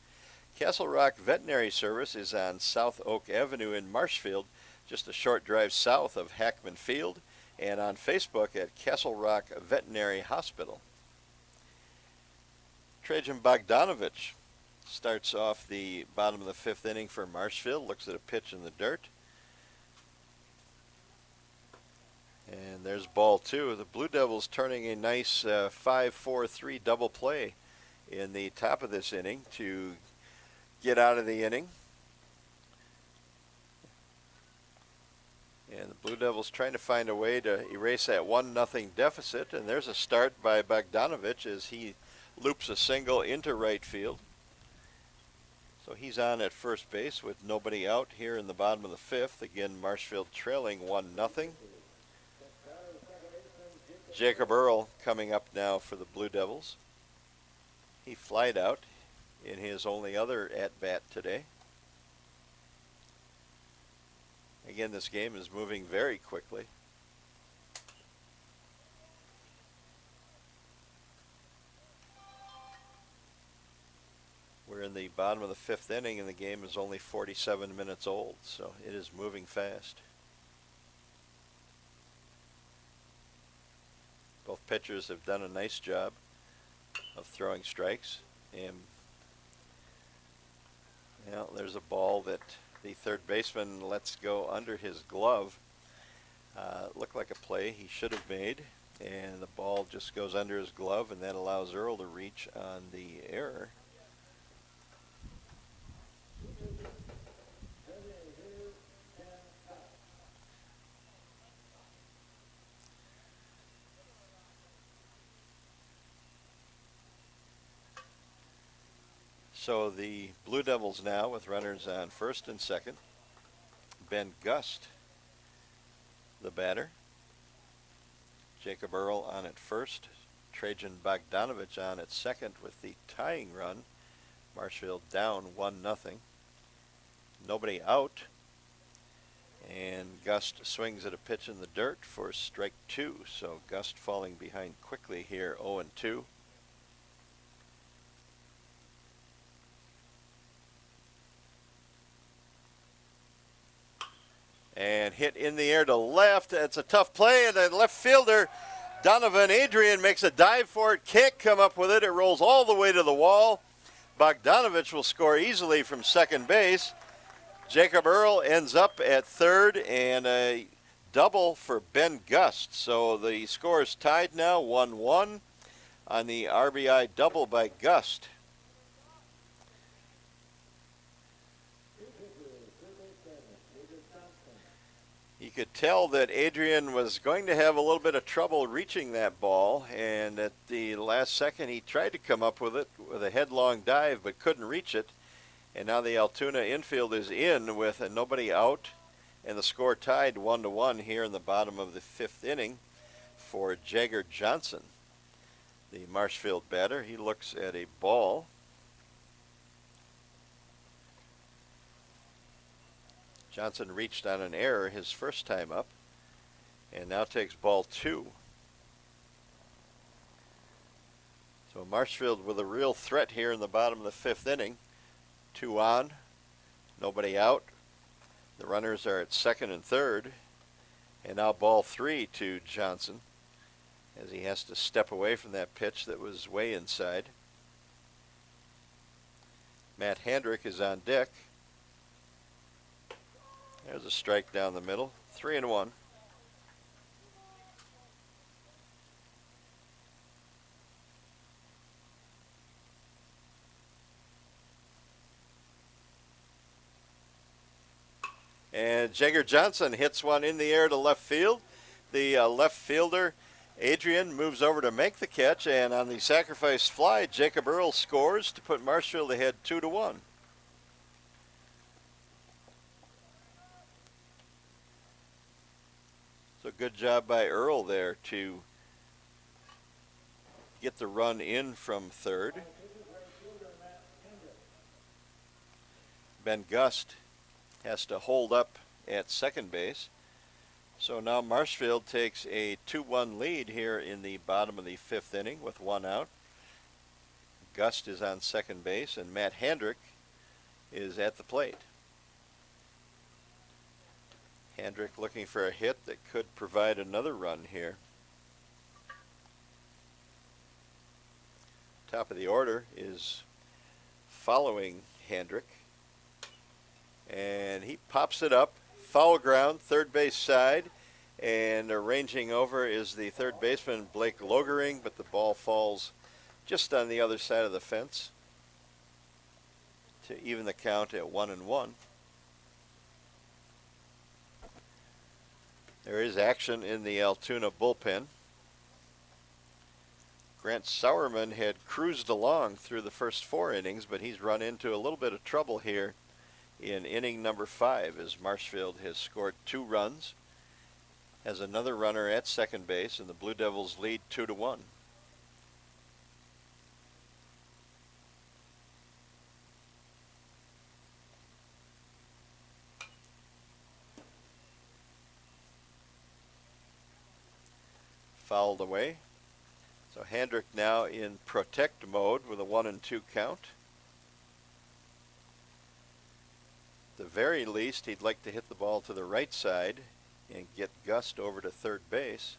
Castle Rock Veterinary Service is on South Oak Avenue in Marshfield, just a short drive south of Hackman Field, and on Facebook at Castle Rock Veterinary Hospital. Trajan Bogdanovich starts off the bottom of the 5th inning for Marshfield, looks at a pitch in the dirt. And there's ball 2. The Blue Devils turning a nice 5-4-3 double play in the top of this inning to get out of the inning. And the Blue Devils trying to find a way to erase that 1-0 deficit. And there's a start by Bogdanovich as he loops a single into right field. So he's on at first base with nobody out here in the bottom of the 5th. Again, Marshfield trailing 1-0. Jacob Earl coming up now for the Blue Devils. He flied out in his only other at-bat today. Again, this game is moving very quickly. We're in the bottom of the 5th inning, and the game is only 47 minutes old, so it is moving fast. Both pitchers have done a nice job of throwing strikes, and well, there's a ball that the third baseman lets go under his glove. Looked like a play he should have made, and the ball just goes under his glove, and that allows Earl to reach on the error. So the Blue Devils now with runners on first and second. Ben Gust, the batter. Jacob Earl on at first. Trajan Bogdanovich on at second with the tying run. Marshfield down 1-0. Nobody out. And Gust swings at a pitch in the dirt for strike 2. So Gust falling behind quickly here, 0-2. And hit in the air to left. It's a tough play, and the left fielder, Donovan Adrian, makes a dive for it. Can't come up with it. It rolls all the way to the wall. Bogdanovich will score easily from second base. Jacob Earl ends up at third, and a double for Ben Gust. So the score is tied now, 1-1 on the RBI double by Gust. You could tell that Adrian was going to have a little bit of trouble reaching that ball, and at the last second he tried to come up with it with a headlong dive but couldn't reach it. And now the Altoona infield is in with nobody out, and the score tied 1-1 here in the bottom of the 5th inning for Jagger Johnson, the Marshfield batter. He looks at a ball. Johnson reached on an error his first time up, and now takes ball 2. So Marshfield with a real threat here in the bottom of the 5th inning. 2 on, nobody out. The runners are at second and third, and now ball 3 to Johnson as he has to step away from that pitch that was way inside. Matt Handrick is on deck. There's a strike down the middle, 3-1. And Jagger Johnson hits one in the air to left field. The left fielder, Adrian, moves over to make the catch, and on the sacrifice fly, Jacob Earl scores to put Marshfield ahead 2-1. So good job by Earl there to get the run in from third. Ben Gust has to hold up at second base. So now Marshfield takes a 2-1 lead here in the bottom of the 5th inning with 1 out. Gust is on second base, and Matt Handrick is at the plate. Handrick looking for a hit that could provide another run here. Top of the order is following Handrick, and he pops it up, foul ground, third base side, and arranging over is the third baseman Blake Logering, but the ball falls just on the other side of the fence to even the count at 1-1. There is action in the Altoona bullpen. Grant Sauerman had cruised along through the first 4 innings, but he's run into a little bit of trouble here in inning number 5 as Marshfield has scored 2 runs has another runner at second base, and the Blue Devils lead 2-1. Fouled away. So Hendrick now in protect mode with a 1-2 count. At the very least, he'd like to hit the ball to the right side and get Gust over to third base.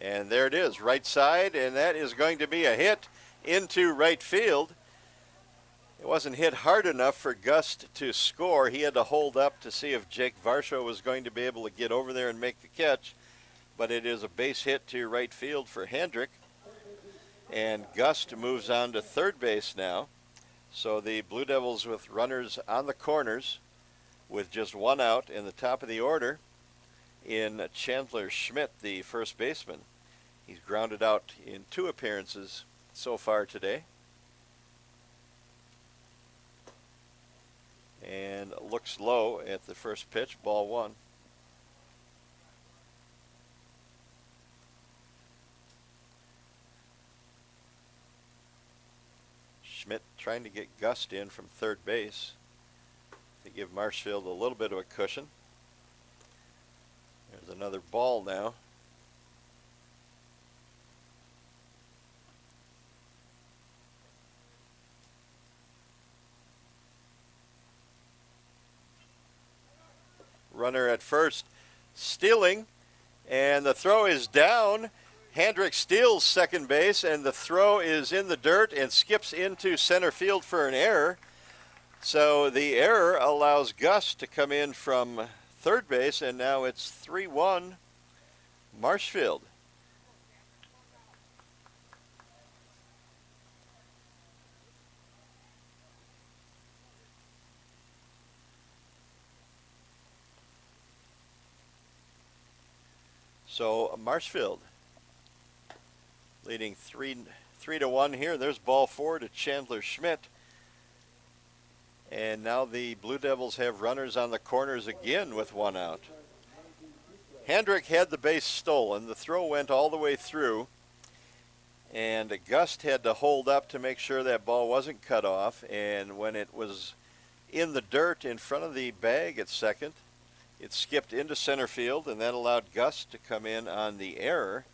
And there it is, right side, and that is going to be a hit into right field. It wasn't hit hard enough for Gust to score. He had to hold up to see if Jake Varsho was going to be able to get over there and make the catch. But it is a base hit to right field for Hendrick. And Gust moves on to third base now. So the Blue Devils with runners on the corners with just one out in the top of the order in Chandler Schmidt, the first baseman. He's grounded out in 2 appearances so far today. And looks low at the first pitch, ball 1. Schmidt trying to get Gust in from third base to give Marshfield a little bit of a cushion. There's another ball now. Runner at first stealing, and the throw is down. Hendrick steals second base, and the throw is in the dirt and skips into center field for an error. So the error allows Gust to come in from third base, and now it's 3-1 Marshfield. So Marshfield leading 3-1 here. There's ball 4 to Chandler Schmidt. And now the Blue Devils have runners on the corners again with 1 out. Hendrick had the base stolen. The throw went all the way through. And Gust had to hold up to make sure that ball wasn't cut off. And when it was in the dirt in front of the bag at second, it skipped into center field, and that allowed Gust to come in on the error.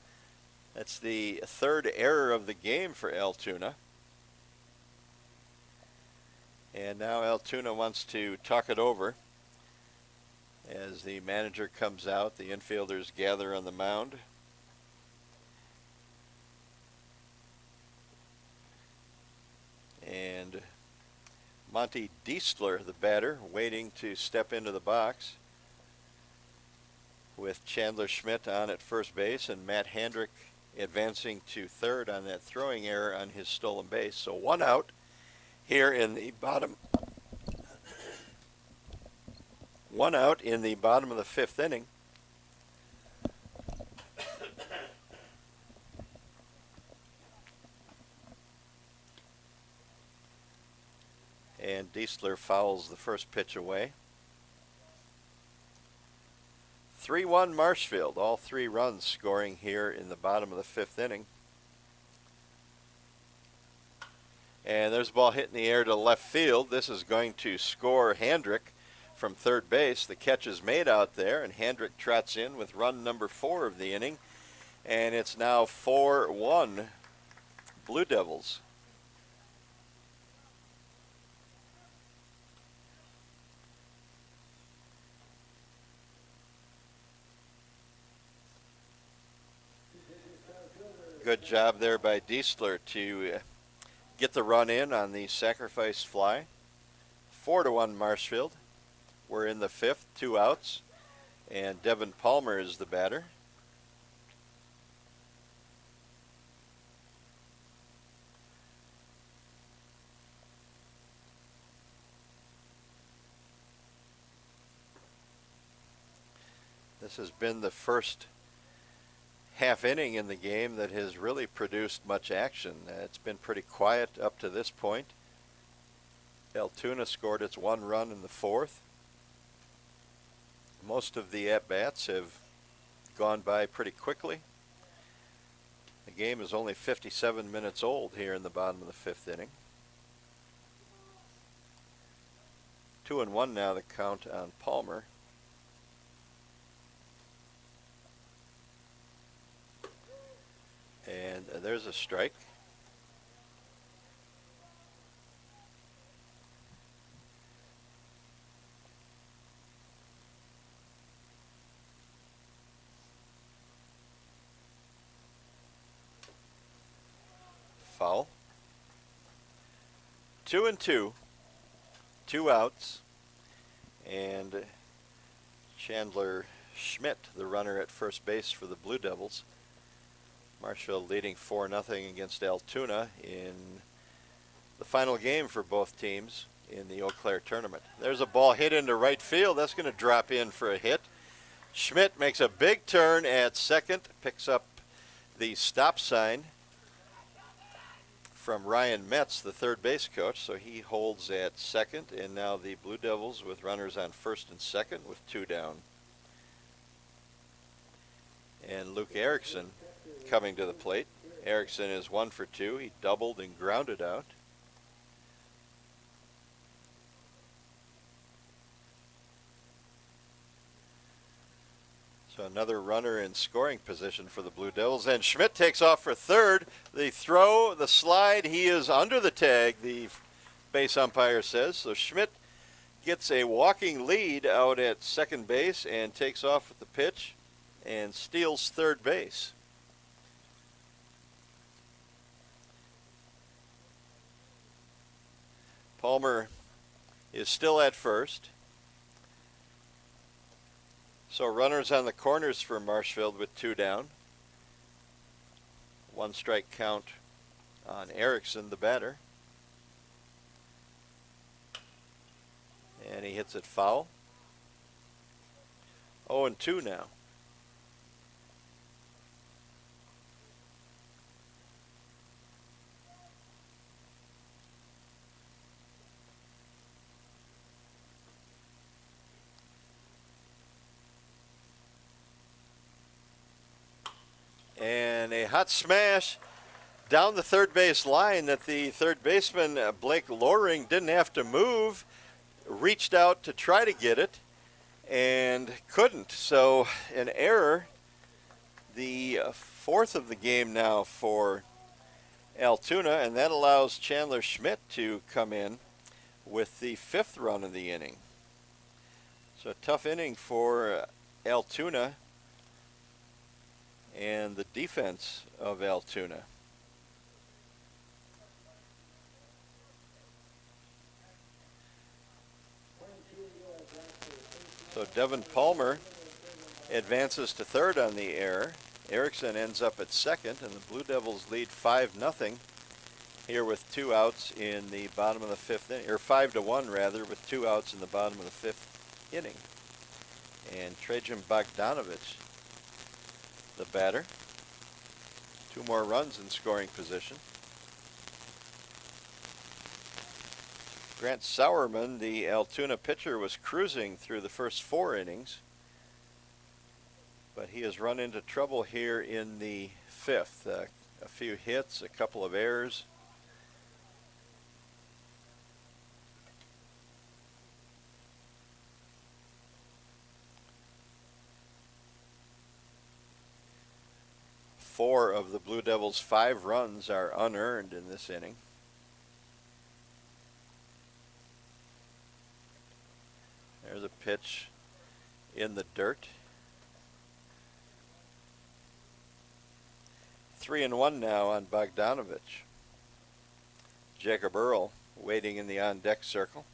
That's the 3rd error of the game for Altoona. And now Altoona wants to talk it over. As the manager comes out, the infielders gather on the mound. And Monty Diesler, the batter, waiting to step into the box, with Chandler Schmidt on at first base and Matt Hendrick advancing to third on that throwing error on his stolen base. So 1 out here in the bottom. 1 out in the bottom of the 5th inning. And Diesler fouls the first pitch away. 3-1 Marshfield, all 3 runs scoring here in the bottom of the 5th inning. And there's a ball hit in the air to left field. This is going to score Hendrick from third base. The catch is made out there, and Hendrick trots in with run number 4 of the inning. And it's now 4-1 Blue Devils. Good job there by Diesler to get the run in on the sacrifice fly. 4-1 Marshfield. We're in the 5th, 2 outs, and Devin Palmer is the batter. This has been the first half inning in the game that has really produced much action. It's been pretty quiet up to this point. Altoona scored its 1 run in the 4th. most of the at-bats have gone by pretty quickly. The game is only 57 minutes old here in the bottom of the fifth inning. 2-1 now the count on Palmer. And there's a strike. Foul. 2-2. 2 outs. And Chandler Schmidt, the runner at first base for the Blue Devils. Marshfield leading 4-0 against Altoona in the final game for both teams in the Eau Claire tournament. There's a ball hit into right field. That's going to drop in for a hit. Schmidt makes a big turn at second, picks up the stop sign from Ryan Metz, the third base coach, so he holds at second, and now the Blue Devils with runners on first and second with 2 down. And Luke Erickson coming to the plate. Erickson is 1 for 2. He doubled and grounded out. So another runner in scoring position for the Blue Devils. And Schmidt takes off for third. The throw, the slide, he is under the tag, the base umpire says. So Schmidt gets a walking lead out at second base and takes off with the pitch and steals third base. Palmer is still at first. So runners on the corners for Marshfield with 2 down. 1 strike count on Erickson, the batter. And he hits it foul. 0-2 now. And a hot smash down the third base line that the third baseman, Blake Loring, didn't have to move, reached out to try to get it, and couldn't. So an error, the 4th of the game now for Altoona, and that allows Chandler Schmidt to come in with the 5th run of the inning. So a tough inning for Altoona and the defense of Altoona. So Devin Palmer advances to third on the error. Erickson ends up at second, and the Blue Devils lead 5-0 here with 2 outs in the bottom of the 5th inning, or 5-1 rather, with 2 outs in the bottom of the 5th inning. And Trajan Bogdanovich, the batter. 2 more runs in scoring position. Grant Sauerman, the Altoona pitcher, was cruising through the first 4 innings, but he has run into trouble here in the 5th. A few hits, a couple of errors. Four of the Blue Devils' 5 runs are unearned in this inning. There's a pitch in the dirt. 3-1 now on Bogdanovich. Jacob Earl waiting in the on-deck circle.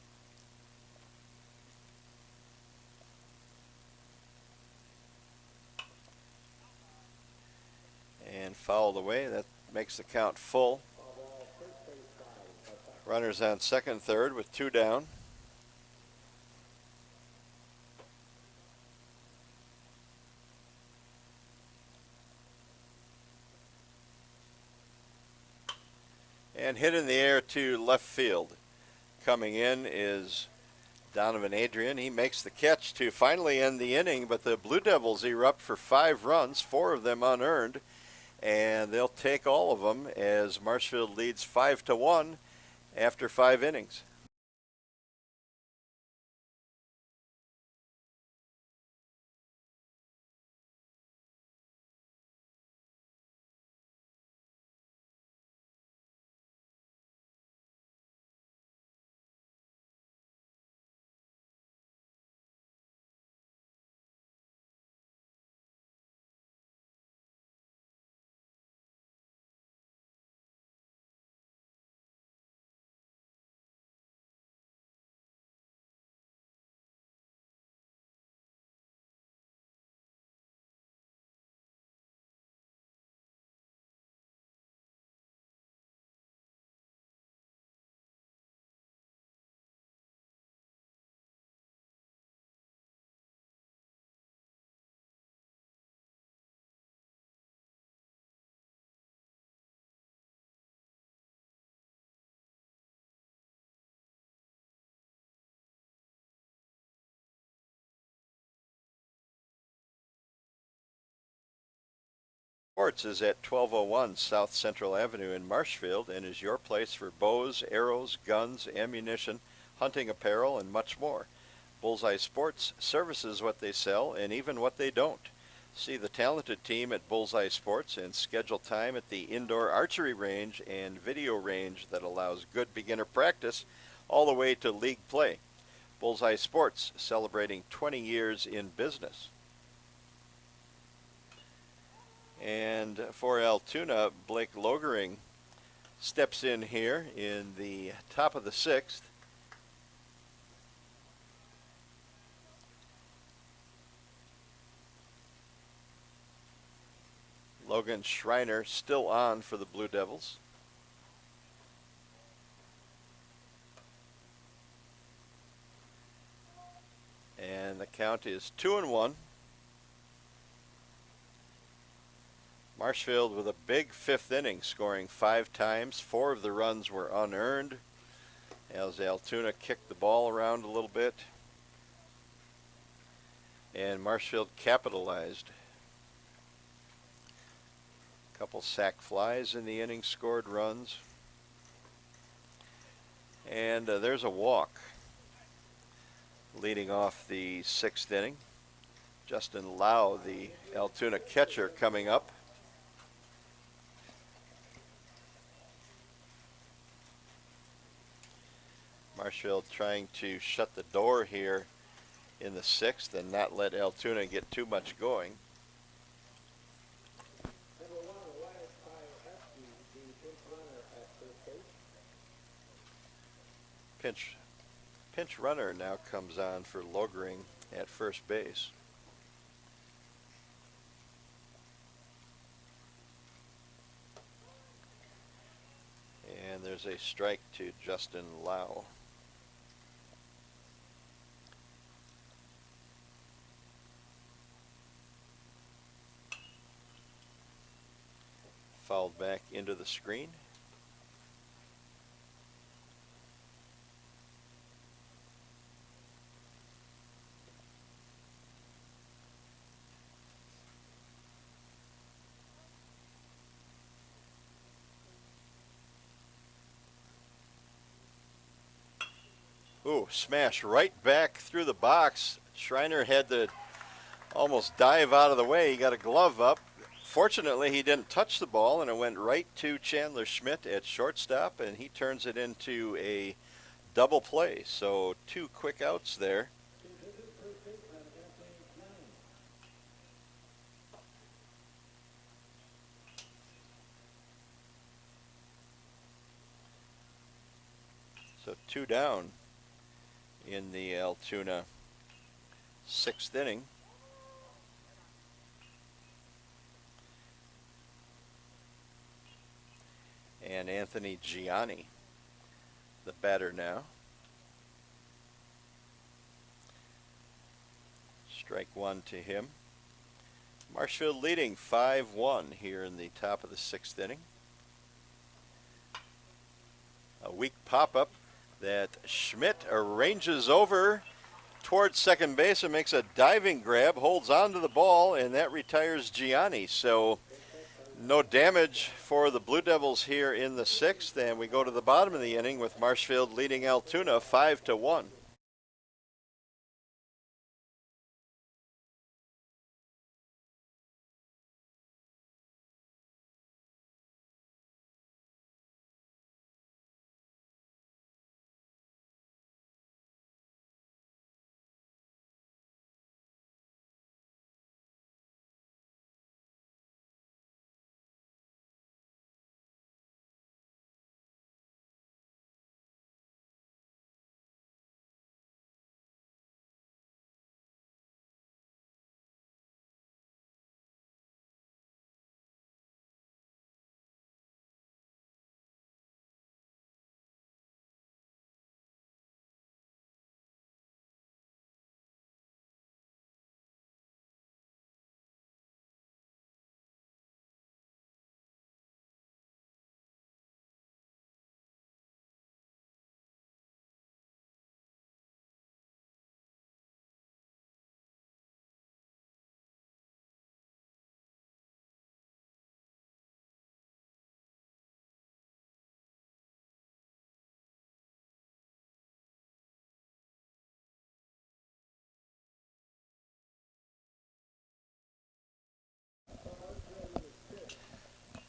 And fouled away. That makes the count full. Runners on second, third with 2 down. And hit in the air to left field. Coming in is Donovan Adrian, he makes the catch to finally end the inning, but the Blue Devils erupt for 5 runs, 4 of them unearned, and they'll take all of them as Marshfield leads 5-1 after 5 innings. Sports is at 1201 South Central Avenue in Marshfield and is your place for bows, arrows, guns, ammunition, hunting apparel, and much more. Bullseye Sports services what they sell and even what they don't. See the talented team at Bullseye Sports and schedule time at the indoor archery range and video range that allows good beginner practice all the way to league play. Bullseye Sports, celebrating 20 years in business. And for Altoona, Blake Logering steps in here in the top of the 6th. Logan Schreiner still on for the Blue Devils. And the count is 2-1. Marshfield with a big 5th inning, scoring 5 times. 4 of the runs were unearned as Altoona kicked the ball around a little bit. And Marshfield capitalized. A couple sac flies in the inning, scored runs. And there's a walk leading off the 6th inning. Justin Lau, the Altoona catcher, coming up. Marshfield trying to shut the door here in the 6th and not let Altoona get too much going. Pinch runner now comes on for Logering at first base. And there's a strike to Justin Lau. Fouled back into the screen. Ooh, smash right back through the box. Schreiner had to almost dive out of the way. He got a glove up. Fortunately, he didn't touch the ball, and it went right to Chandler Schmidt at shortstop, and he turns it into a double play. So 2 quick outs there. So 2 down in the Altoona 6th inning. And Anthony Gianni, the batter now. Strike 1 to him. Marshfield leading 5-1 here in the top of the 6th inning. A weak pop-up that Schmidt arranges over towards second base and makes a diving grab, holds on to the ball, and that retires Gianni. So no damage for the Blue Devils here in the sixth, and we go to the bottom of the inning with Marshfield leading Altoona 5-1.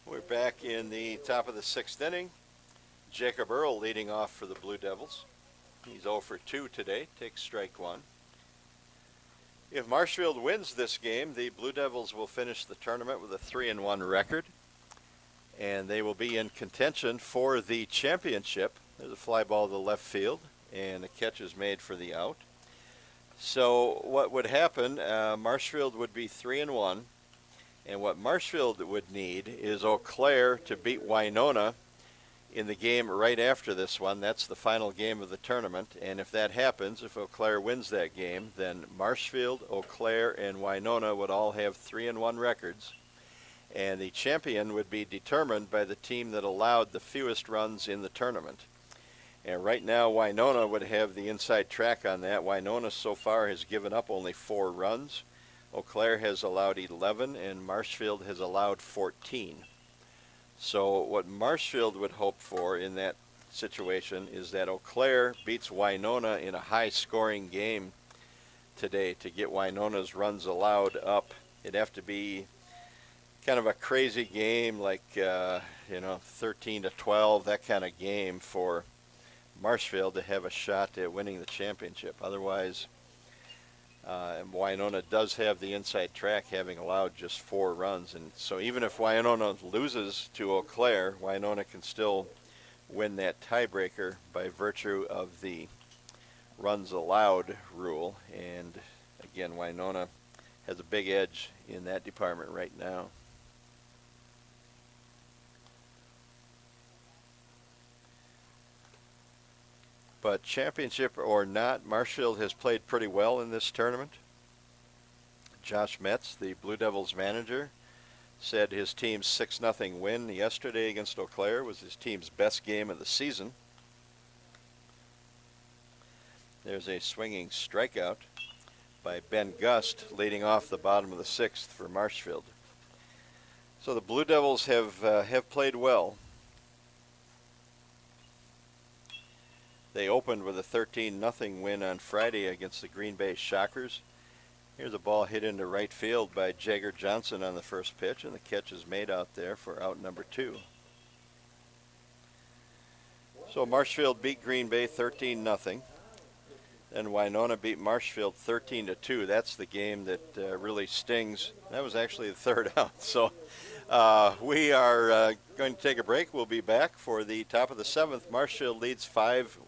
We're back in the top of the sixth inning. Jacob Earl leading off for the Blue Devils. He's 0 for 2 today, takes strike one. If Marshfield wins this game, the Blue Devils will finish the tournament with a 3-1 record, and they will be in contention for the championship. There's a fly ball to the left field, and a catch is made for the out. So what would happen, Marshfield would be 3-1, and what Marshfield would need is Eau Claire to beat Winona in the game right after this one. That's the final game of the tournament, and if that happens, if Eau Claire wins that game, then Marshfield, Eau Claire, and Winona would all have 3-1 records, and the champion would be determined by the team that allowed the fewest runs in the tournament. And right now, Winona would have the inside track on that. Winona so far has given up only 4 runs. Eau Claire has allowed 11, and Marshfield has allowed 14. So what Marshfield would hope for in that situation is that Eau Claire beats Winona in a high-scoring game today to get Winona's runs allowed up. It'd have to be kind of a crazy game, like 13-12, that kind of game for Marshfield to have a shot at winning the championship. Otherwise, Winona does have the inside track, having allowed just 4 runs, and so even if Winona loses to Eau Claire, Winona can still win that tiebreaker by virtue of the runs allowed rule. And again, Winona has a big edge in that department right now. But championship or not, Marshfield has played pretty well in this tournament. Josh Metz, the Blue Devils manager, said his team's 6-0 win yesterday against Eau Claire was his team's best game of the season. There's a swinging strikeout by Ben Gust, leading off the bottom of the sixth for Marshfield. So the Blue Devils have played well. They opened with a 13-0 win on Friday against the Green Bay Shockers. Here's a ball hit into right field by Jagger Johnson on the first pitch, and the catch is made out there for out number 2. So Marshfield beat Green Bay 13-0. Then Winona beat Marshfield 13-2. That's the game that really stings. That was actually the third out. So we are going to take a break. We'll be back for the top of the seventh. Marshfield leads 5-1.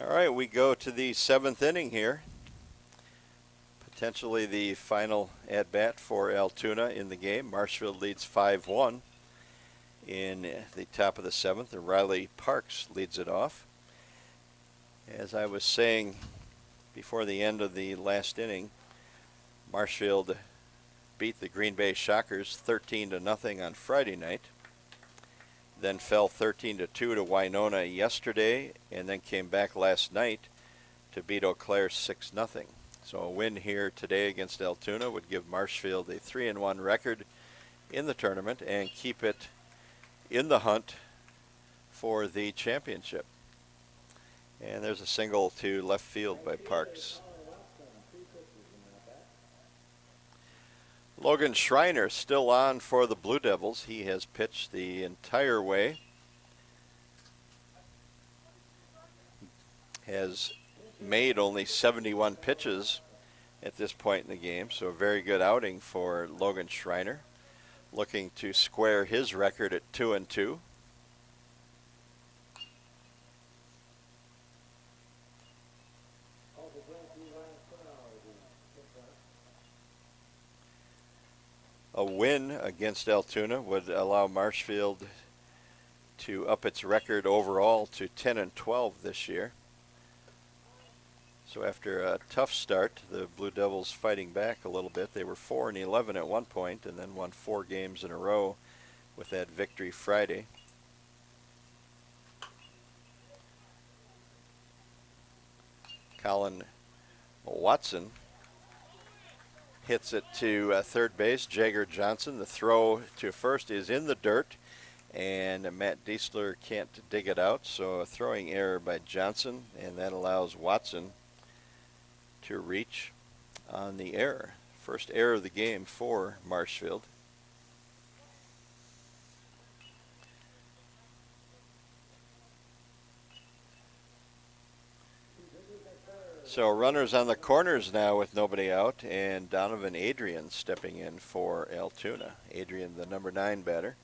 All right, we go to the 7th inning here. Potentially the final at-bat for Altoona in the game. Marshfield leads 5-1 in the top of the 7th. Riley Parks leads it off. As I was saying before the end of the last inning, Marshfield beat the Green Bay Shockers 13-0 on Friday night. Then fell 13-2 to Winona yesterday, and then came back last night to beat Eau Claire 6-0. So a win here today against Altoona would give Marshfield a 3-1 record in the tournament and keep it in the hunt for the championship. And there's a single to left field by Parks. Logan Schreiner still on for the Blue Devils. He has pitched the entire way. Has made only 71 pitches at this point in the game, so a very good outing for Logan Schreiner, looking to square his record at 2-2. A win against Altoona would allow Marshfield to up its record overall to 10-12 this year. So after a tough start, the Blue Devils fighting back a little bit. They were 4-11 at one point and then won 4 games in a row with that victory Friday. Colin Watson hits it to third base. Jagger Johnson, the throw to first is in the dirt, and Matt Diesler can't dig it out, so a throwing error by Johnson, and that allows Watson to reach on the error. First error of the game for Marshfield. So runners on the corners now with nobody out, and Donovan Adrian stepping in for Altoona. Adrian, the number 9 batter.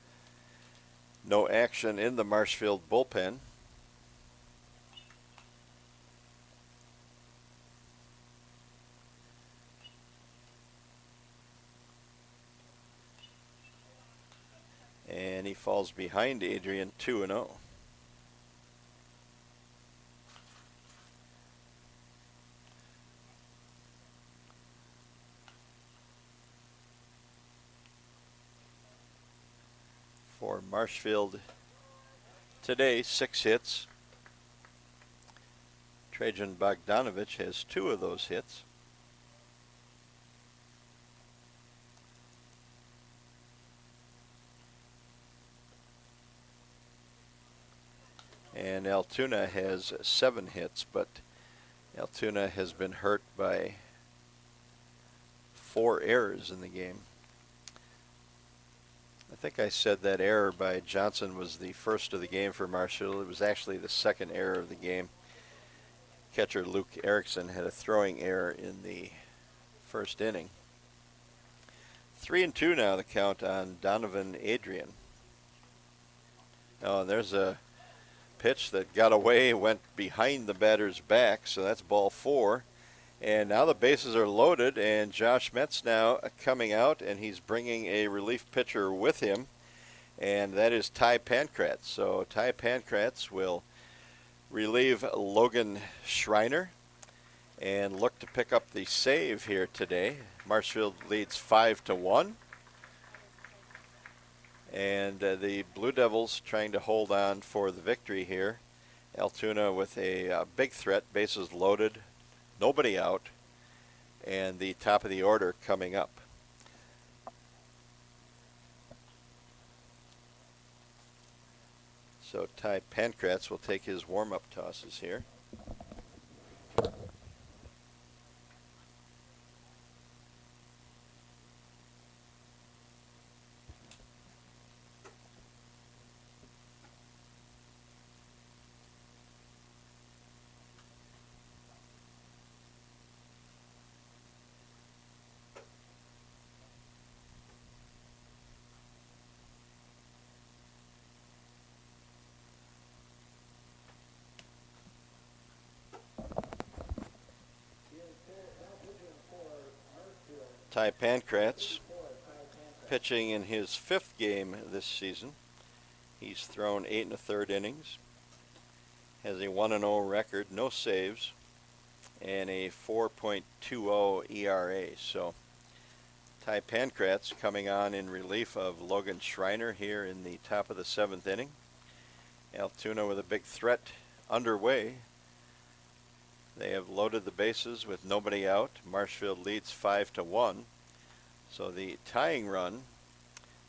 No action in the Marshfield bullpen. And he falls behind Adrian 2-0. For Marshfield today, 6 hits. Trajan Bogdanovich has 2 of those hits. And Altoona has 7 hits, but Altoona has been hurt by 4 errors in the game. I think I said that error by Johnson was the first of the game for Marshfield. It was actually the second error of the game. Catcher Luke Erickson had a throwing error in the first inning. 3-2 now the count on Donovan Adrian. Oh, and there's a pitch that got away, went behind the batter's back, so that's ball 4. And now the bases are loaded, and Josh Metz now coming out, and he's bringing a relief pitcher with him, and that is Ty Pankratz. So Ty Pankratz will relieve Logan Schreiner and look to pick up the save here today. Marshfield leads 5-1. And the Blue Devils trying to hold on for the victory here. Altoona with a big threat, bases loaded, nobody out, and the top of the order coming up. So Ty Pankratz will take his warm-up tosses here. Ty Pankratz pitching in his 5th game this season. He's thrown 8 1/3 innings, has a 1-0 record, no saves, and a 4.20 ERA. So Ty Pankratz coming on in relief of Logan Schreiner here in the top of the 7th inning. Altoona with a big threat underway. They have loaded the bases with nobody out. Marshfield leads 5-1. So the tying run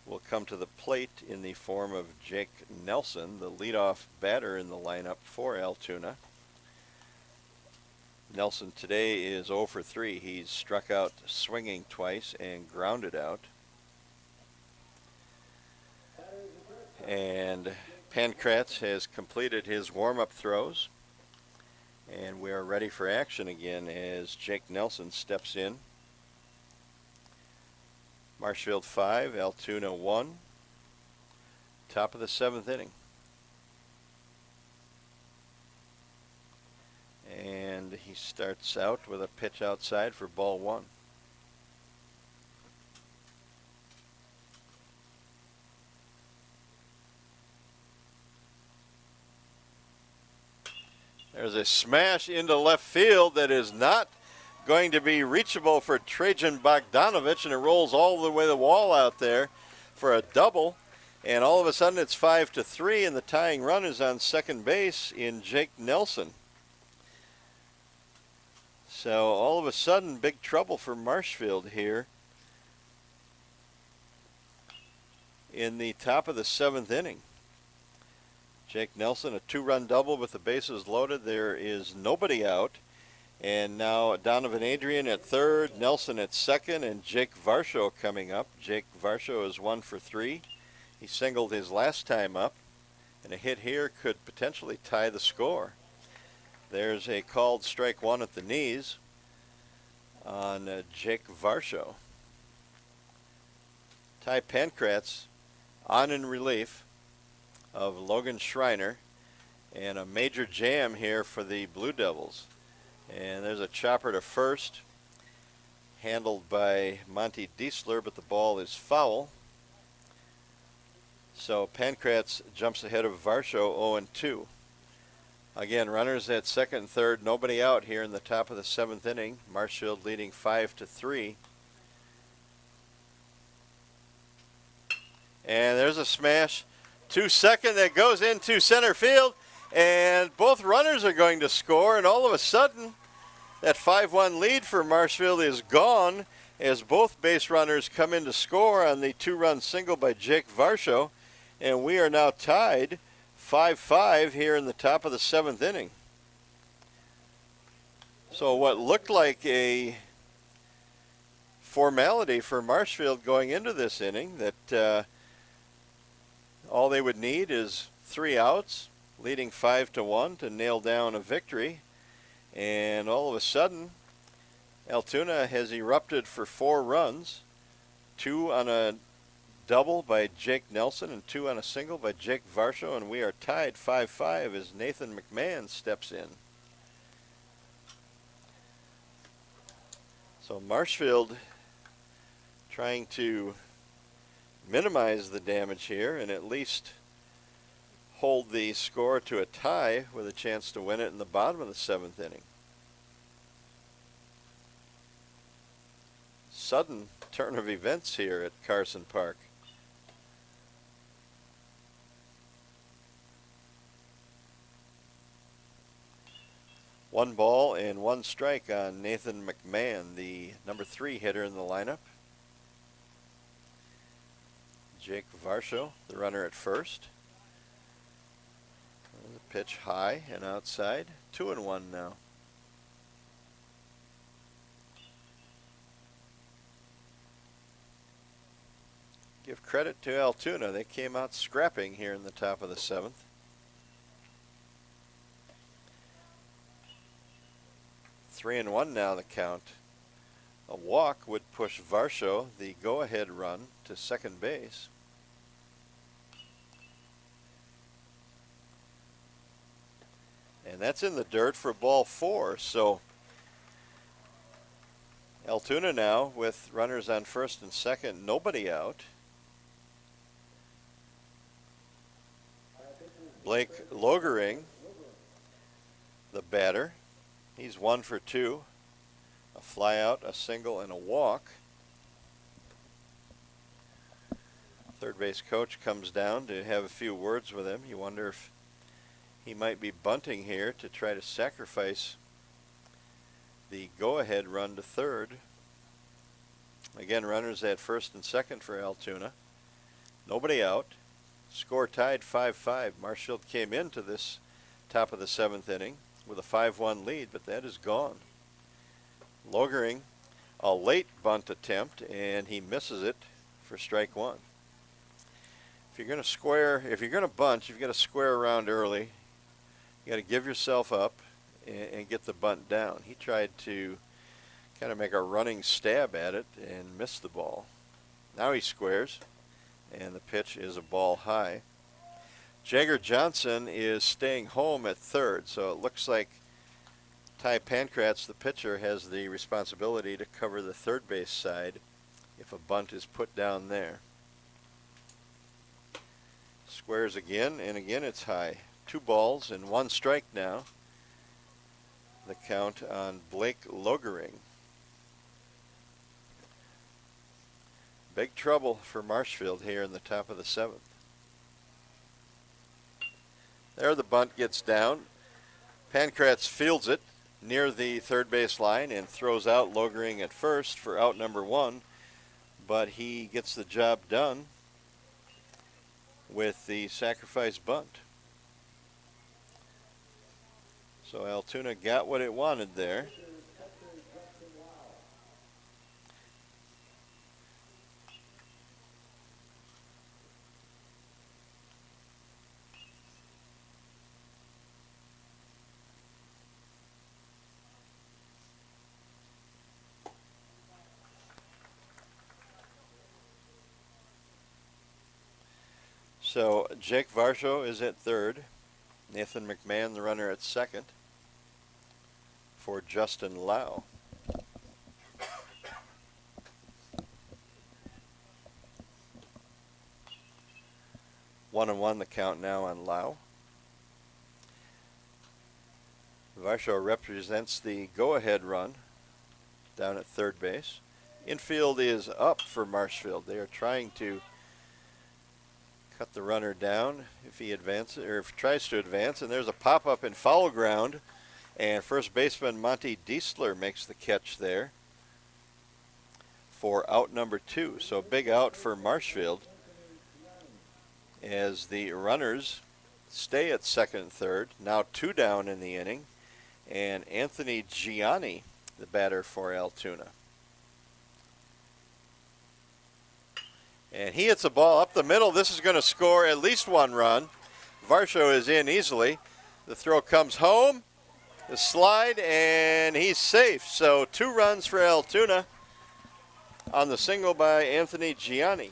will come to the plate in the form of Jake Nelson, the leadoff batter in the lineup for Altoona. Nelson today is 0 for 3. He's struck out swinging twice and grounded out. And Pankratz has completed his warm-up throws. And we are ready for action again as Jake Nelson steps in. Marshfield 5, Altoona 1. Top of the 7th inning. And he starts out with a pitch outside for ball 1. There's a smash into left field that is not going to be reachable for Trajan Bogdanovich, and it rolls all the way the wall out there for a double. And all of a sudden it's 5-3, and the tying run is on second base in Jake Nelson. So all of a sudden, big trouble for Marshfield here in the top of the 7th inning. Jake Nelson, a 2-run double with the bases loaded. There is nobody out. And now Donovan Adrian at 3rd, Nelson at 2nd, and Jake Varsho coming up. Jake Varsho is 1 for 3. He singled his last time up, and a hit here could potentially tie the score. There's a called strike 1 at the knees on Jake Varsho. Ty Pankratz on in relief of Logan Schreiner, and a major jam here for the Blue Devils. And there's a chopper to first, handled by Monty Diesler, but the ball is foul. So Pankratz jumps ahead of Varsho 0-2. Again, runners at 2nd and 3rd, nobody out here in the top of the 7th inning. Marshfield leading 5-3. And there's a smash to second that goes into center field, and both runners are going to score, and all of a sudden that 5-1 lead for Marshfield is gone as both base runners come in to score on the 2-run single by Jake Varsho, and we are now tied 5-5 here in the top of the 7th inning. So what looked like a formality for Marshfield going into this inning, that all they would need is 3 outs, leading 5-1 to nail down a victory. And all of a sudden, Altoona has erupted for 4 runs, 2 on a double by Jake Nelson and 2 on a single by Jake Varsho, and we are tied 5-5 as Nathan McMahon steps in. So Marshfield trying to minimize the damage here and at least hold the score to a tie with a chance to win it in the bottom of the 7th inning. Sudden turn of events here at Carson Park. One ball and 1 strike on Nathan McMahon, the number 3 hitter in the lineup. Jake Varsho, the runner at first. The pitch high and outside. 2-1 now. Give credit to Altoona. They came out scrapping here in the top of the 7th. Three and 1 now the count. A walk would push Varsho, the go-ahead run, to second base. And that's in the dirt for ball 4. So Altoona now with runners on first and second, nobody out. Blake Logering, the batter. He's 1 for 2. A fly out, a single, and a walk. Third base coach comes down to have a few words with him. You wonder if he might be bunting here to try to sacrifice the go-ahead run to third. Again, runners at first and second for Altoona. Nobody out. Score tied 5-5. Marshfield came into this top of the 7th inning with a 5-1 lead, but that is gone. Logering, a late bunt attempt, and he misses it for strike one. If you're going to bunt, you've got to square around early. You got to give yourself up and get the bunt down. He tried to kind of make a running stab at it and missed the ball. Now he squares, and the pitch is a ball high. Jagger Johnson is staying home at third, so it looks like Ty Pankratz, the pitcher, has the responsibility to cover the third base side if a bunt is put down there. Squares again, and again it's high. 2 balls and 1 strike now. The count on Blake Logering. Big trouble for Marshfield here in the top of the 7th. There the bunt gets down. Pankratz fields it near the third base line and throws out Logering at first for out number 1, but he gets the job done with the sacrifice bunt. So Altoona got what it wanted there. So Jake Varsho is at third. Nathan McMahon, the runner, at second for Justin Lau. One and one the count now on Lau. Varsho represents the go-ahead run down at third base. Infield is up for Marshfield. They are trying to cut the runner down if he advances, or if he tries to advance, and there's a pop-up in foul ground, and first baseman Monty Diesler makes the catch there for out number 2. So big out for Marshfield as the runners stay at second and third. Now 2 down in the inning, and Anthony Gianni, the batter for Altoona. And he hits a ball up the middle. This is going to score at least 1 run. Varsho is in easily. The throw comes home. The slide, and he's safe. So 2 runs for Altoona on the single by Anthony Gianni.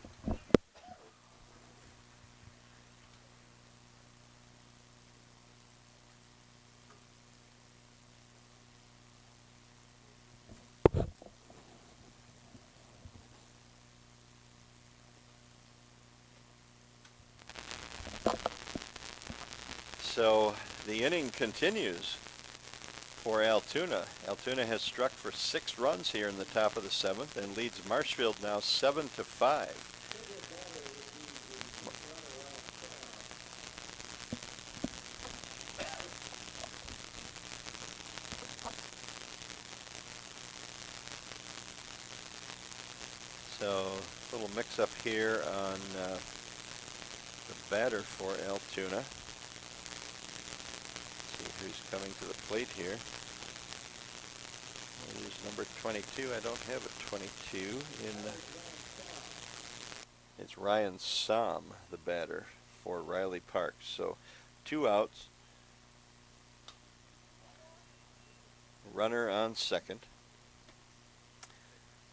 So the inning continues for Altoona. Altoona has struck for 6 runs here in the top of the 7th and leads Marshfield now 7-5. So a little mix up here on the batter for Altoona. Who's coming to the plate here. Here's number 22. I don't have a 22 in the... It's Ryan Som, the batter for Riley Parks. So 2 outs. Runner on second.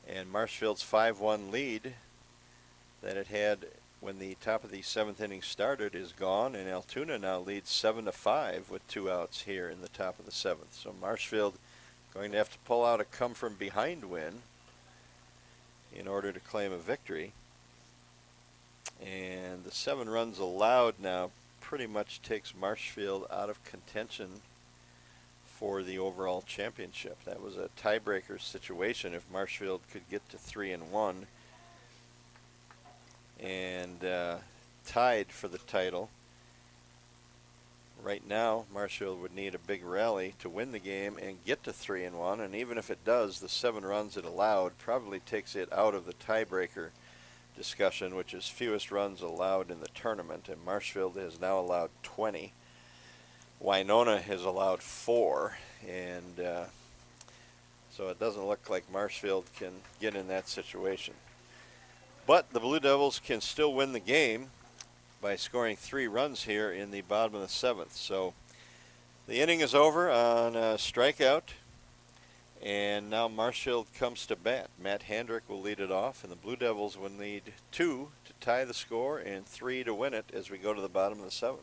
And Marshfield's 5-1 lead that it had when the top of the 7th inning started is gone, and Altoona now leads 7-5 with 2 outs here in the top of the 7th. So Marshfield going to have to pull out a come-from-behind win in order to claim a victory. And the 7 runs allowed now pretty much takes Marshfield out of contention for the overall championship. That was a tiebreaker situation if Marshfield could get to 3-1 and tied for the title. Right now, Marshfield would need a big rally to win the game and get to 3-1, and even if it does, the 7 runs it allowed probably takes it out of the tiebreaker discussion, which is fewest runs allowed in the tournament, and Marshfield has now allowed 20. Winona has allowed 4, and so it doesn't look like Marshfield can get in that situation. But the Blue Devils can still win the game by scoring 3 runs here in the bottom of the 7th. So the inning is over on a strikeout, and now Marshfield comes to bat. Matt Handrick will lead it off, and the Blue Devils will need 2 to tie the score and 3 to win it as we go to the bottom of the 7th.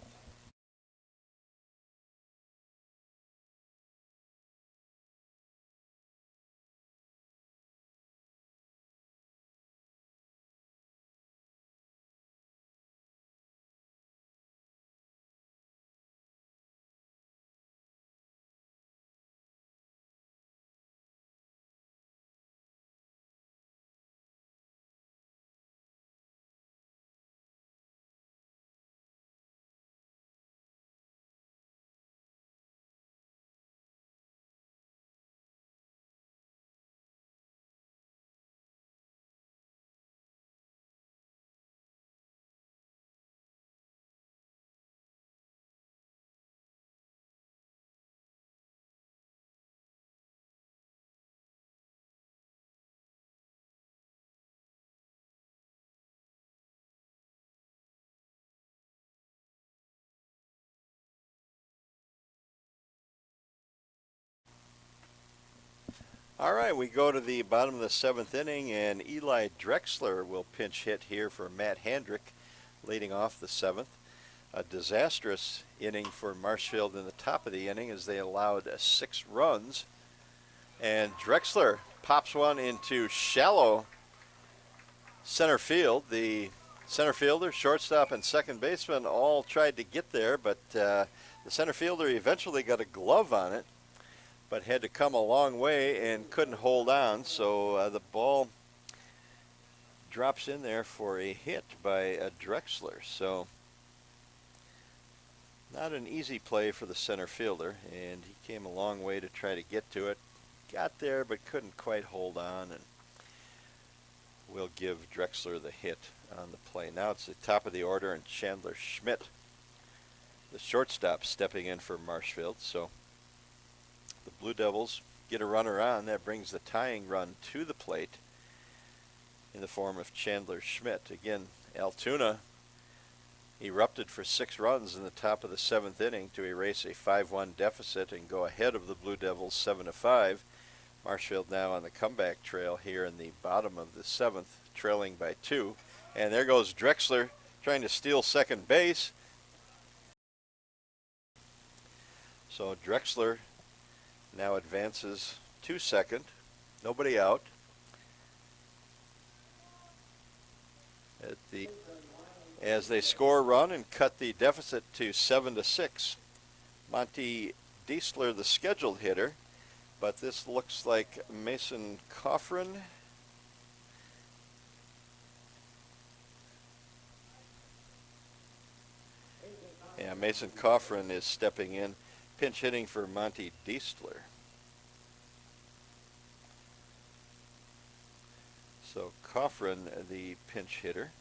All right, we go to the bottom of the 7th inning, and Eli Drexler will pinch hit here for Matt Handrick, leading off the 7th. A disastrous inning for Marshfield in the top of the inning as they allowed 6 runs. And Drexler pops one into shallow center field. The center fielder, shortstop, and second baseman all tried to get there, but the center fielder eventually got a glove on it, but had to come a long way and couldn't hold on, so the ball drops in there for a hit by Drexler. So not an easy play for the center fielder, and he came a long way to try to get to it. Got there, but couldn't quite hold on, and we'll give Drexler the hit on the play. Now it's the top of the order, and Chandler Schmidt, the shortstop, stepping in for Marshfield. So the Blue Devils get a runner on. That brings the tying run to the plate in the form of Chandler Schmidt. Again, Altoona erupted for 6 runs in the top of the 7th inning to erase a 5-1 deficit and go ahead of the Blue Devils 7-5. Marshfield now on the comeback trail here in the bottom of the 7th, trailing by 2. And there goes Drexler trying to steal second base. So Drexler now advances to second. Nobody out. As they score a run and cut the deficit to 7-6. Monty Diesler, the scheduled hitter, but this looks like Mason Coffrin. Yeah, Mason Coffrin is stepping in, pinch hitting for Monty Diesler. So Coffrin, the pinch hitter.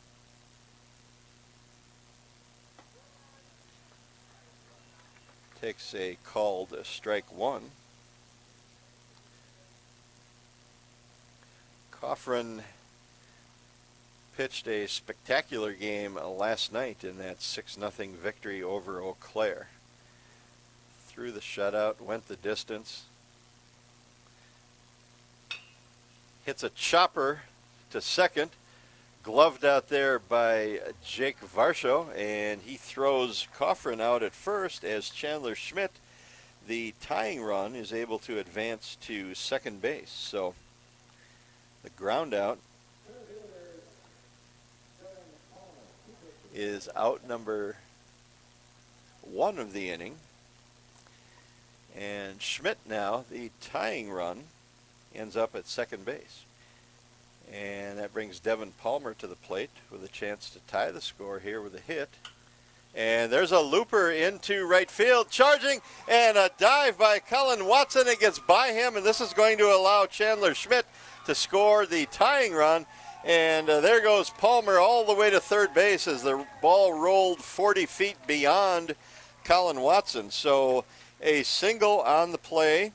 Takes a called strike 1. Coffrin pitched a spectacular game last night in that 6-0 victory over Eau Claire. Threw the shutout, went the distance. Hits a chopper to second. Gloved out there by Jake Varsho, and he throws Coffrin out at first as Chandler Schmidt, the tying run, is able to advance to second base. So the ground out is out number 1 of the inning. And Schmidt now, the tying run, ends up at second base. And that brings Devin Palmer to the plate with a chance to tie the score here with a hit. And there's a looper into right field, charging, and a dive by Colin Watson. It gets by him, and this is going to allow Chandler Schmidt to score the tying run. And there goes Palmer all the way to third base as the ball rolled 40 feet beyond Colin Watson. So a single on the play.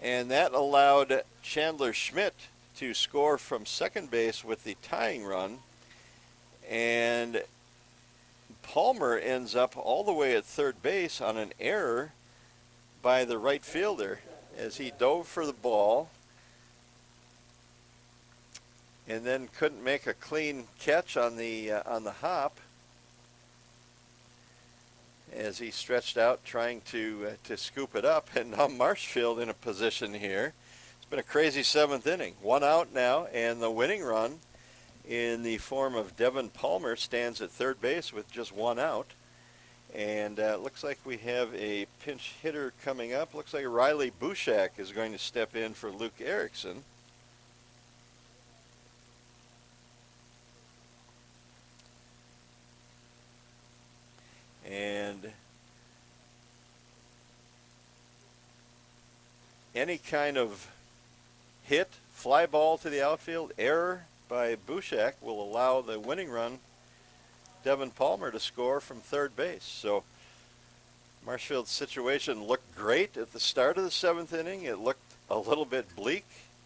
And that allowed Chandler Schmidt to score from second base with the tying run. And Palmer ends up all the way at third base on an error by the right fielder as he dove for the ball and then couldn't make a clean catch on the hop as he stretched out trying to scoop it up. And now Marshfield in a position here. It's been a crazy 7th inning. 1 out now, and the winning run in the form of Devin Palmer stands at third base with just 1 out. And it looks like we have a pinch hitter coming up. Looks like Riley Bushak is going to step in for Luke Erickson. And any kind of hit, fly ball to the outfield, error by Bushak will allow the winning run, Devin Palmer, to score from third base. So Marshfield's situation looked great at the start of the 7th inning. It looked a little bit bleak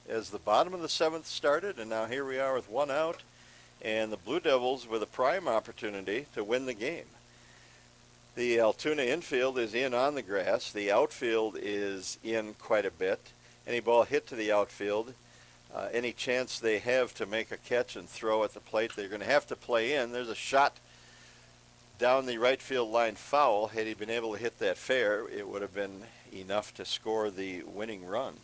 as the bottom of the 7th started, and now here we are with 1 out, and the Blue Devils with a prime opportunity to win the game. The Altoona infield is in on the grass. The outfield is in quite a bit. Any ball hit to the outfield, any chance they have to make a catch and throw at the plate, they're going to have to play in. There's a shot down the right field line foul. Had he been able to hit that fair, it would have been enough to score the winning run.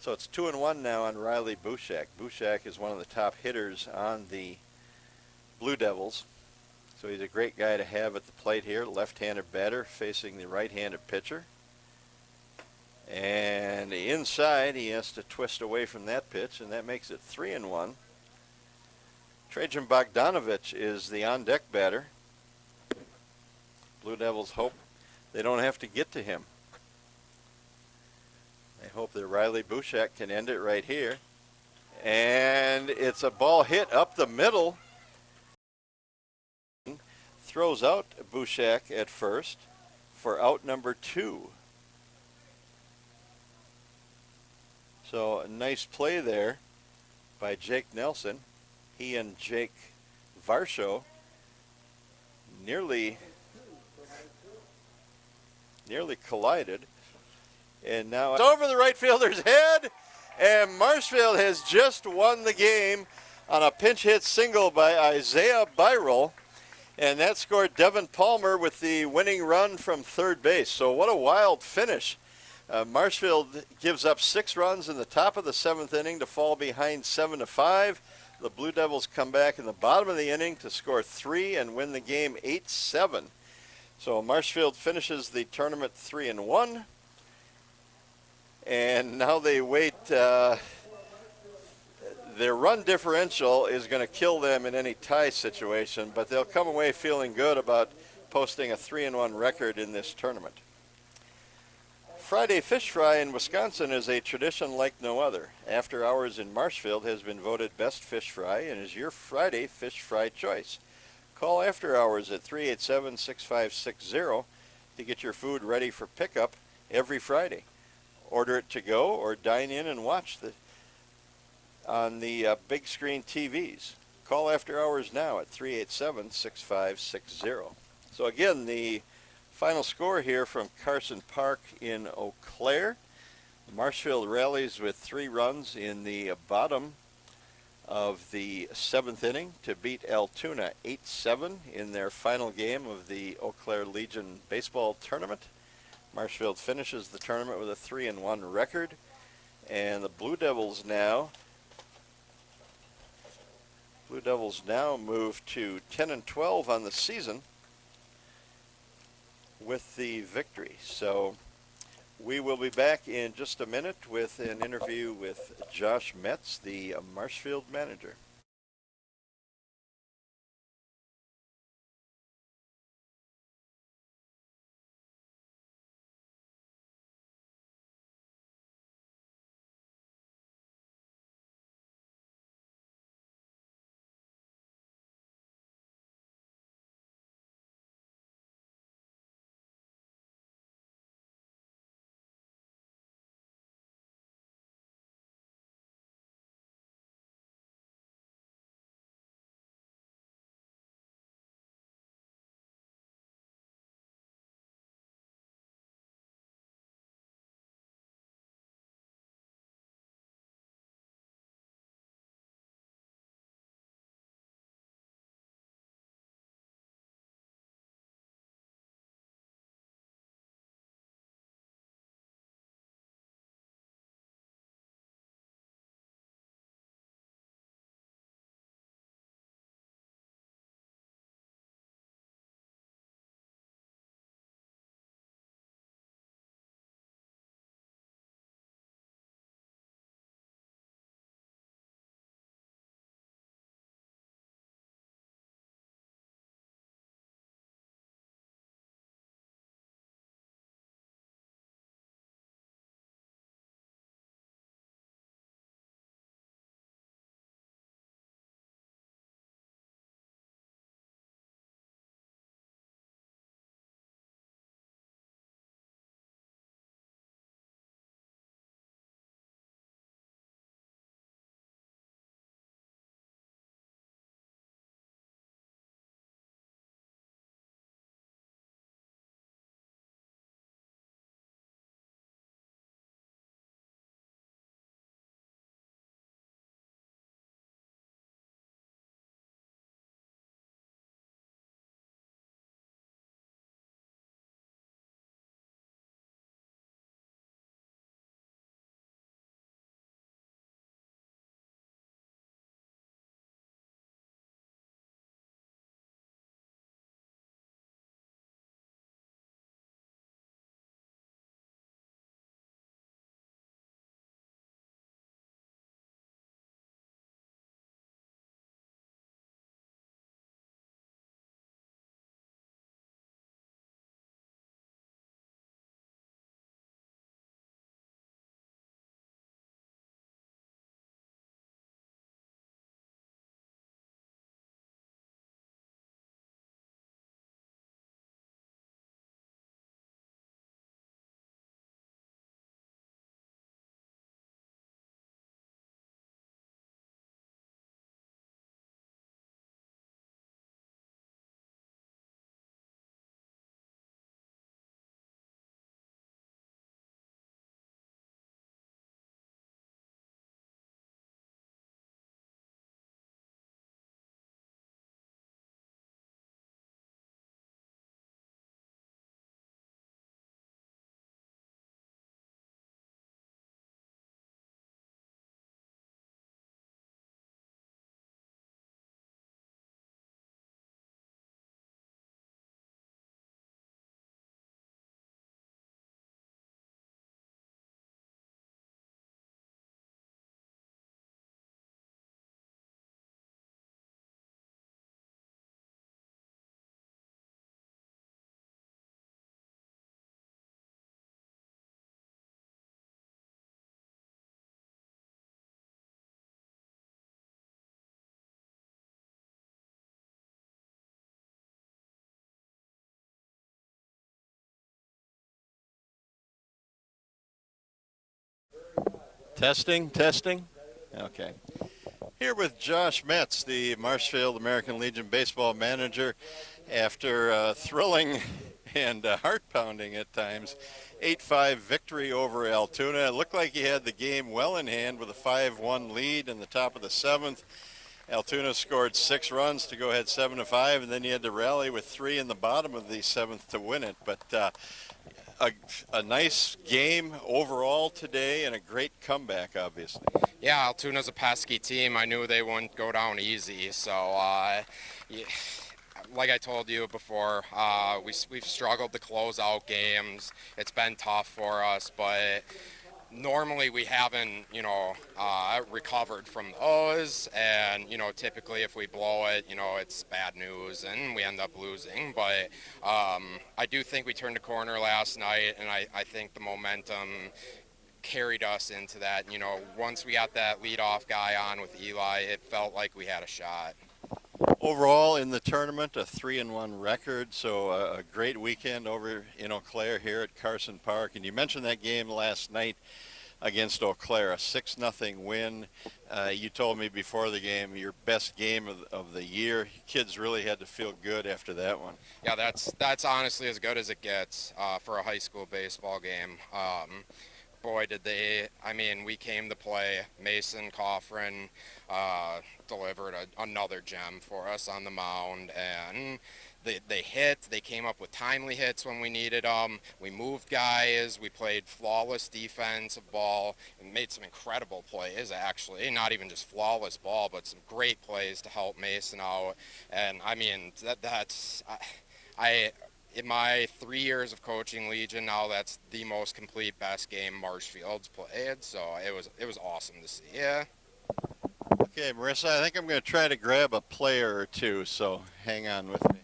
So it's 2-1 now on Riley Bushak. Bushak is one of the top hitters on the Blue Devils. So he's a great guy to have at the plate here. Left-handed batter facing the right-handed pitcher. And inside, he has to twist away from that pitch, and that makes it 3-1. Trajan Bogdanovich is the on-deck batter. Blue Devils hope they don't have to get to him. They hope that Riley Bushak can end it right here. And it's a ball hit up the middle. Throws out Bushak at first for out number 2. So a nice play there by Jake Nelson. He and Jake Varsho nearly collided. And now it's over the right fielder's head, and Marshfield has just won the game on a pinch hit single by Isaiah Byrell. And that scored Devin Palmer with the winning run from third base. So what a wild finish. Marshfield gives up 6 runs in the top of the 7th inning to fall behind 7-5. The Blue Devils come back in the bottom of the inning to score 3 and win the game 8-7. So Marshfield finishes the tournament 3-1. And now they wait. Their run differential is going to kill them in any tie situation, but they'll come away feeling good about posting a 3-1 record in this tournament. Friday Fish Fry in Wisconsin is a tradition like no other. After Hours in Marshfield has been voted best fish fry and is your Friday fish fry choice. Call After Hours at 387-6560 to get your food ready for pickup every Friday. Order it to go or dine in and watch on the big screen TVs. Call After Hours now at 387-6560. So again, the final score here from Carson Park in Eau Claire. Marshfield rallies with 3 runs in the bottom of the 7th inning to beat Altoona 8-7 in their final game of the Eau Claire Legion baseball tournament. Marshfield finishes the tournament with a 3-1 record. And the Blue Devils now move to 10-12 on the season with the victory. So we will be back in just a minute with an interview with Josh Metz, the Marshfield manager. Testing. Okay. Here with Josh Metz, the Marshfield American Legion baseball manager, after a thrilling and heart-pounding at times 8-5 victory over Altoona. It looked like he had the game well in hand with a 5-1 lead in the top of the seventh. Altoona scored 6 runs to go ahead 7-5, and then you had to rally with 3 in the bottom of the seventh to win it. But a nice game overall today and a great comeback, obviously. Yeah, Altoona's a pesky team. I knew they wouldn't go down easy. So, yeah, like I told you before, we've struggled to close out games. It's been tough for us, but normally we haven't, recovered from those. And, typically if we blow it, it's bad news and we end up losing. But I do think we turned a corner last night, and I think the momentum carried us into that. Once we got that leadoff guy on with Eli, it felt like we had a shot. Overall in the tournament, a 3-1 record, so a great weekend over in Eau Claire here at Carson Park. And you mentioned that game last night against Eau Claire, a 6-0 win. You told me before the game your best game of the year. Kids really had to feel good after that one. Yeah, that's honestly as good as it gets for a high school baseball game. Boy, did they, we came to play. Mason Coffrin delivered another gem for us on the mound, and they came up with timely hits when we needed them. We moved guys, we played flawless defensive ball, and made some incredible plays, actually. Not even just flawless ball, but some great plays to help Mason out. And, in my 3 years of coaching Legion now, that's the most complete, best game Marshfield's played. So it was awesome to see. Yeah. Okay, Marissa, I think I'm going to try to grab a player or two, so hang on with me.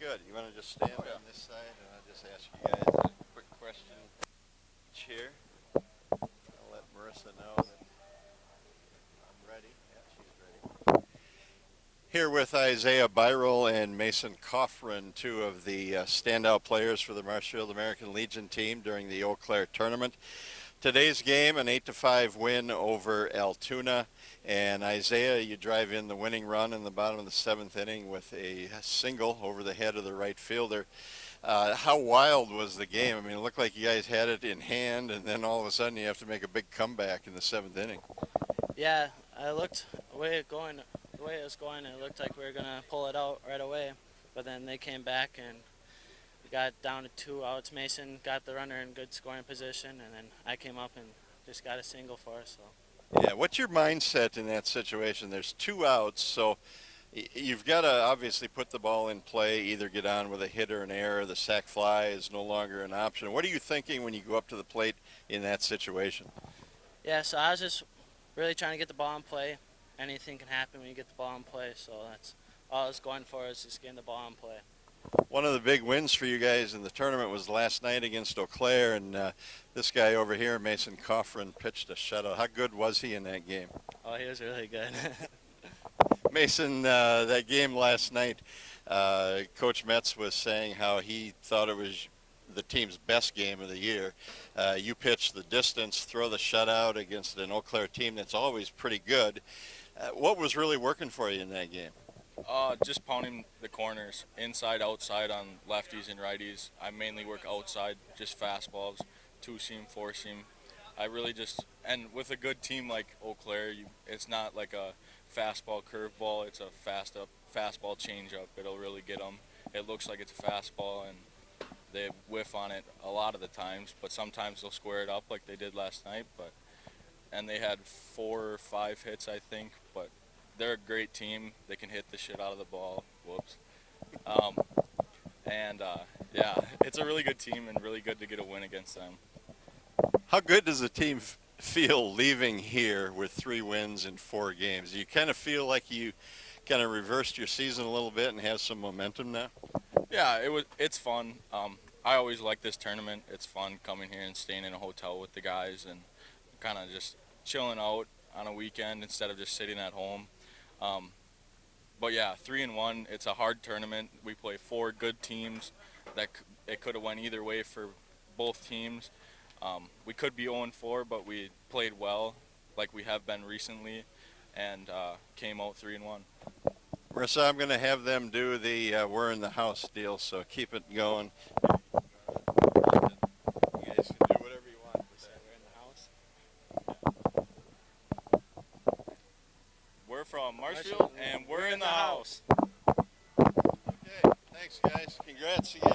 Good. You want to just stand on this side, and I'll just ask you guys a quick question here. I'll let Marissa know that I'm ready. Yeah, she's ready. Here with Isaiah Byrell and Mason Coffrin, two of the standout players for the Marshfield American Legion team during the Eau Claire tournament. Today's game, an 8-5 win over Altoona. And Isaiah, you drive in the winning run in the bottom of the 7th inning with a single over the head of the right fielder. How wild was the game? It looked like you guys had it in hand, and then all of a sudden you have to make a big comeback in the 7th inning. Yeah, I looked the way it was going, it looked like we were going to pull it out right away. But then they came back, and we got down to 2 outs. Mason got the runner in good scoring position, and then I came up and just got a single for us. So. Yeah, what's your mindset in that situation? There's 2 outs, so you've got to obviously put the ball in play, either get on with a hit or an error. The sac fly is no longer an option. What are you thinking when you go up to the plate in that situation? Yeah, so I was just really trying to get the ball in play. Anything can happen when you get the ball in play, so that's all I was going for, is just getting the ball in play. One of the big wins for you guys in the tournament was last night against Eau Claire, and this guy over here, Mason Coffrin, pitched a shutout. How good was he in that game? Oh, he was really good. Mason, that game last night, Coach Metz was saying how he thought it was the team's best game of the year. You pitched the distance, throw the shutout against an Eau Claire team that's always pretty good. What was really working for you in that game? Just pounding the corners, inside, outside on lefties and righties. I mainly work outside, just fastballs, 2-seam, 4-seam. I really just, and with a good team like Eau Claire, it's not like a fastball curveball, it's a fastball changeup. It'll really get them. It looks like it's a fastball, and they whiff on it a lot of the times, but sometimes they'll square it up like they did last night. And they had 4 or 5 hits, I think, but they're a great team. They can hit the shit out of the ball. Whoops. Yeah, it's a really good team and really good to get a win against them. How good does the team feel leaving here with 3 wins in 4 games? Do you kind of feel like you kind of reversed your season a little bit and have some momentum now? Yeah, it's fun. I always like this tournament. It's fun coming here and staying in a hotel with the guys and kind of just chilling out on a weekend instead of just sitting at home. But yeah, 3-1. It's a hard tournament. We play 4 good teams. It could have went either way for both teams. We could be 0-4, but we played well, like we have been recently, and came out 3-1. Marissa, I'm going to have them do the we're in the house deal, so keep it going. You guys can do whatever you want with that. We're from Marshfield, and we're in the house. Okay, thanks guys. Congrats again.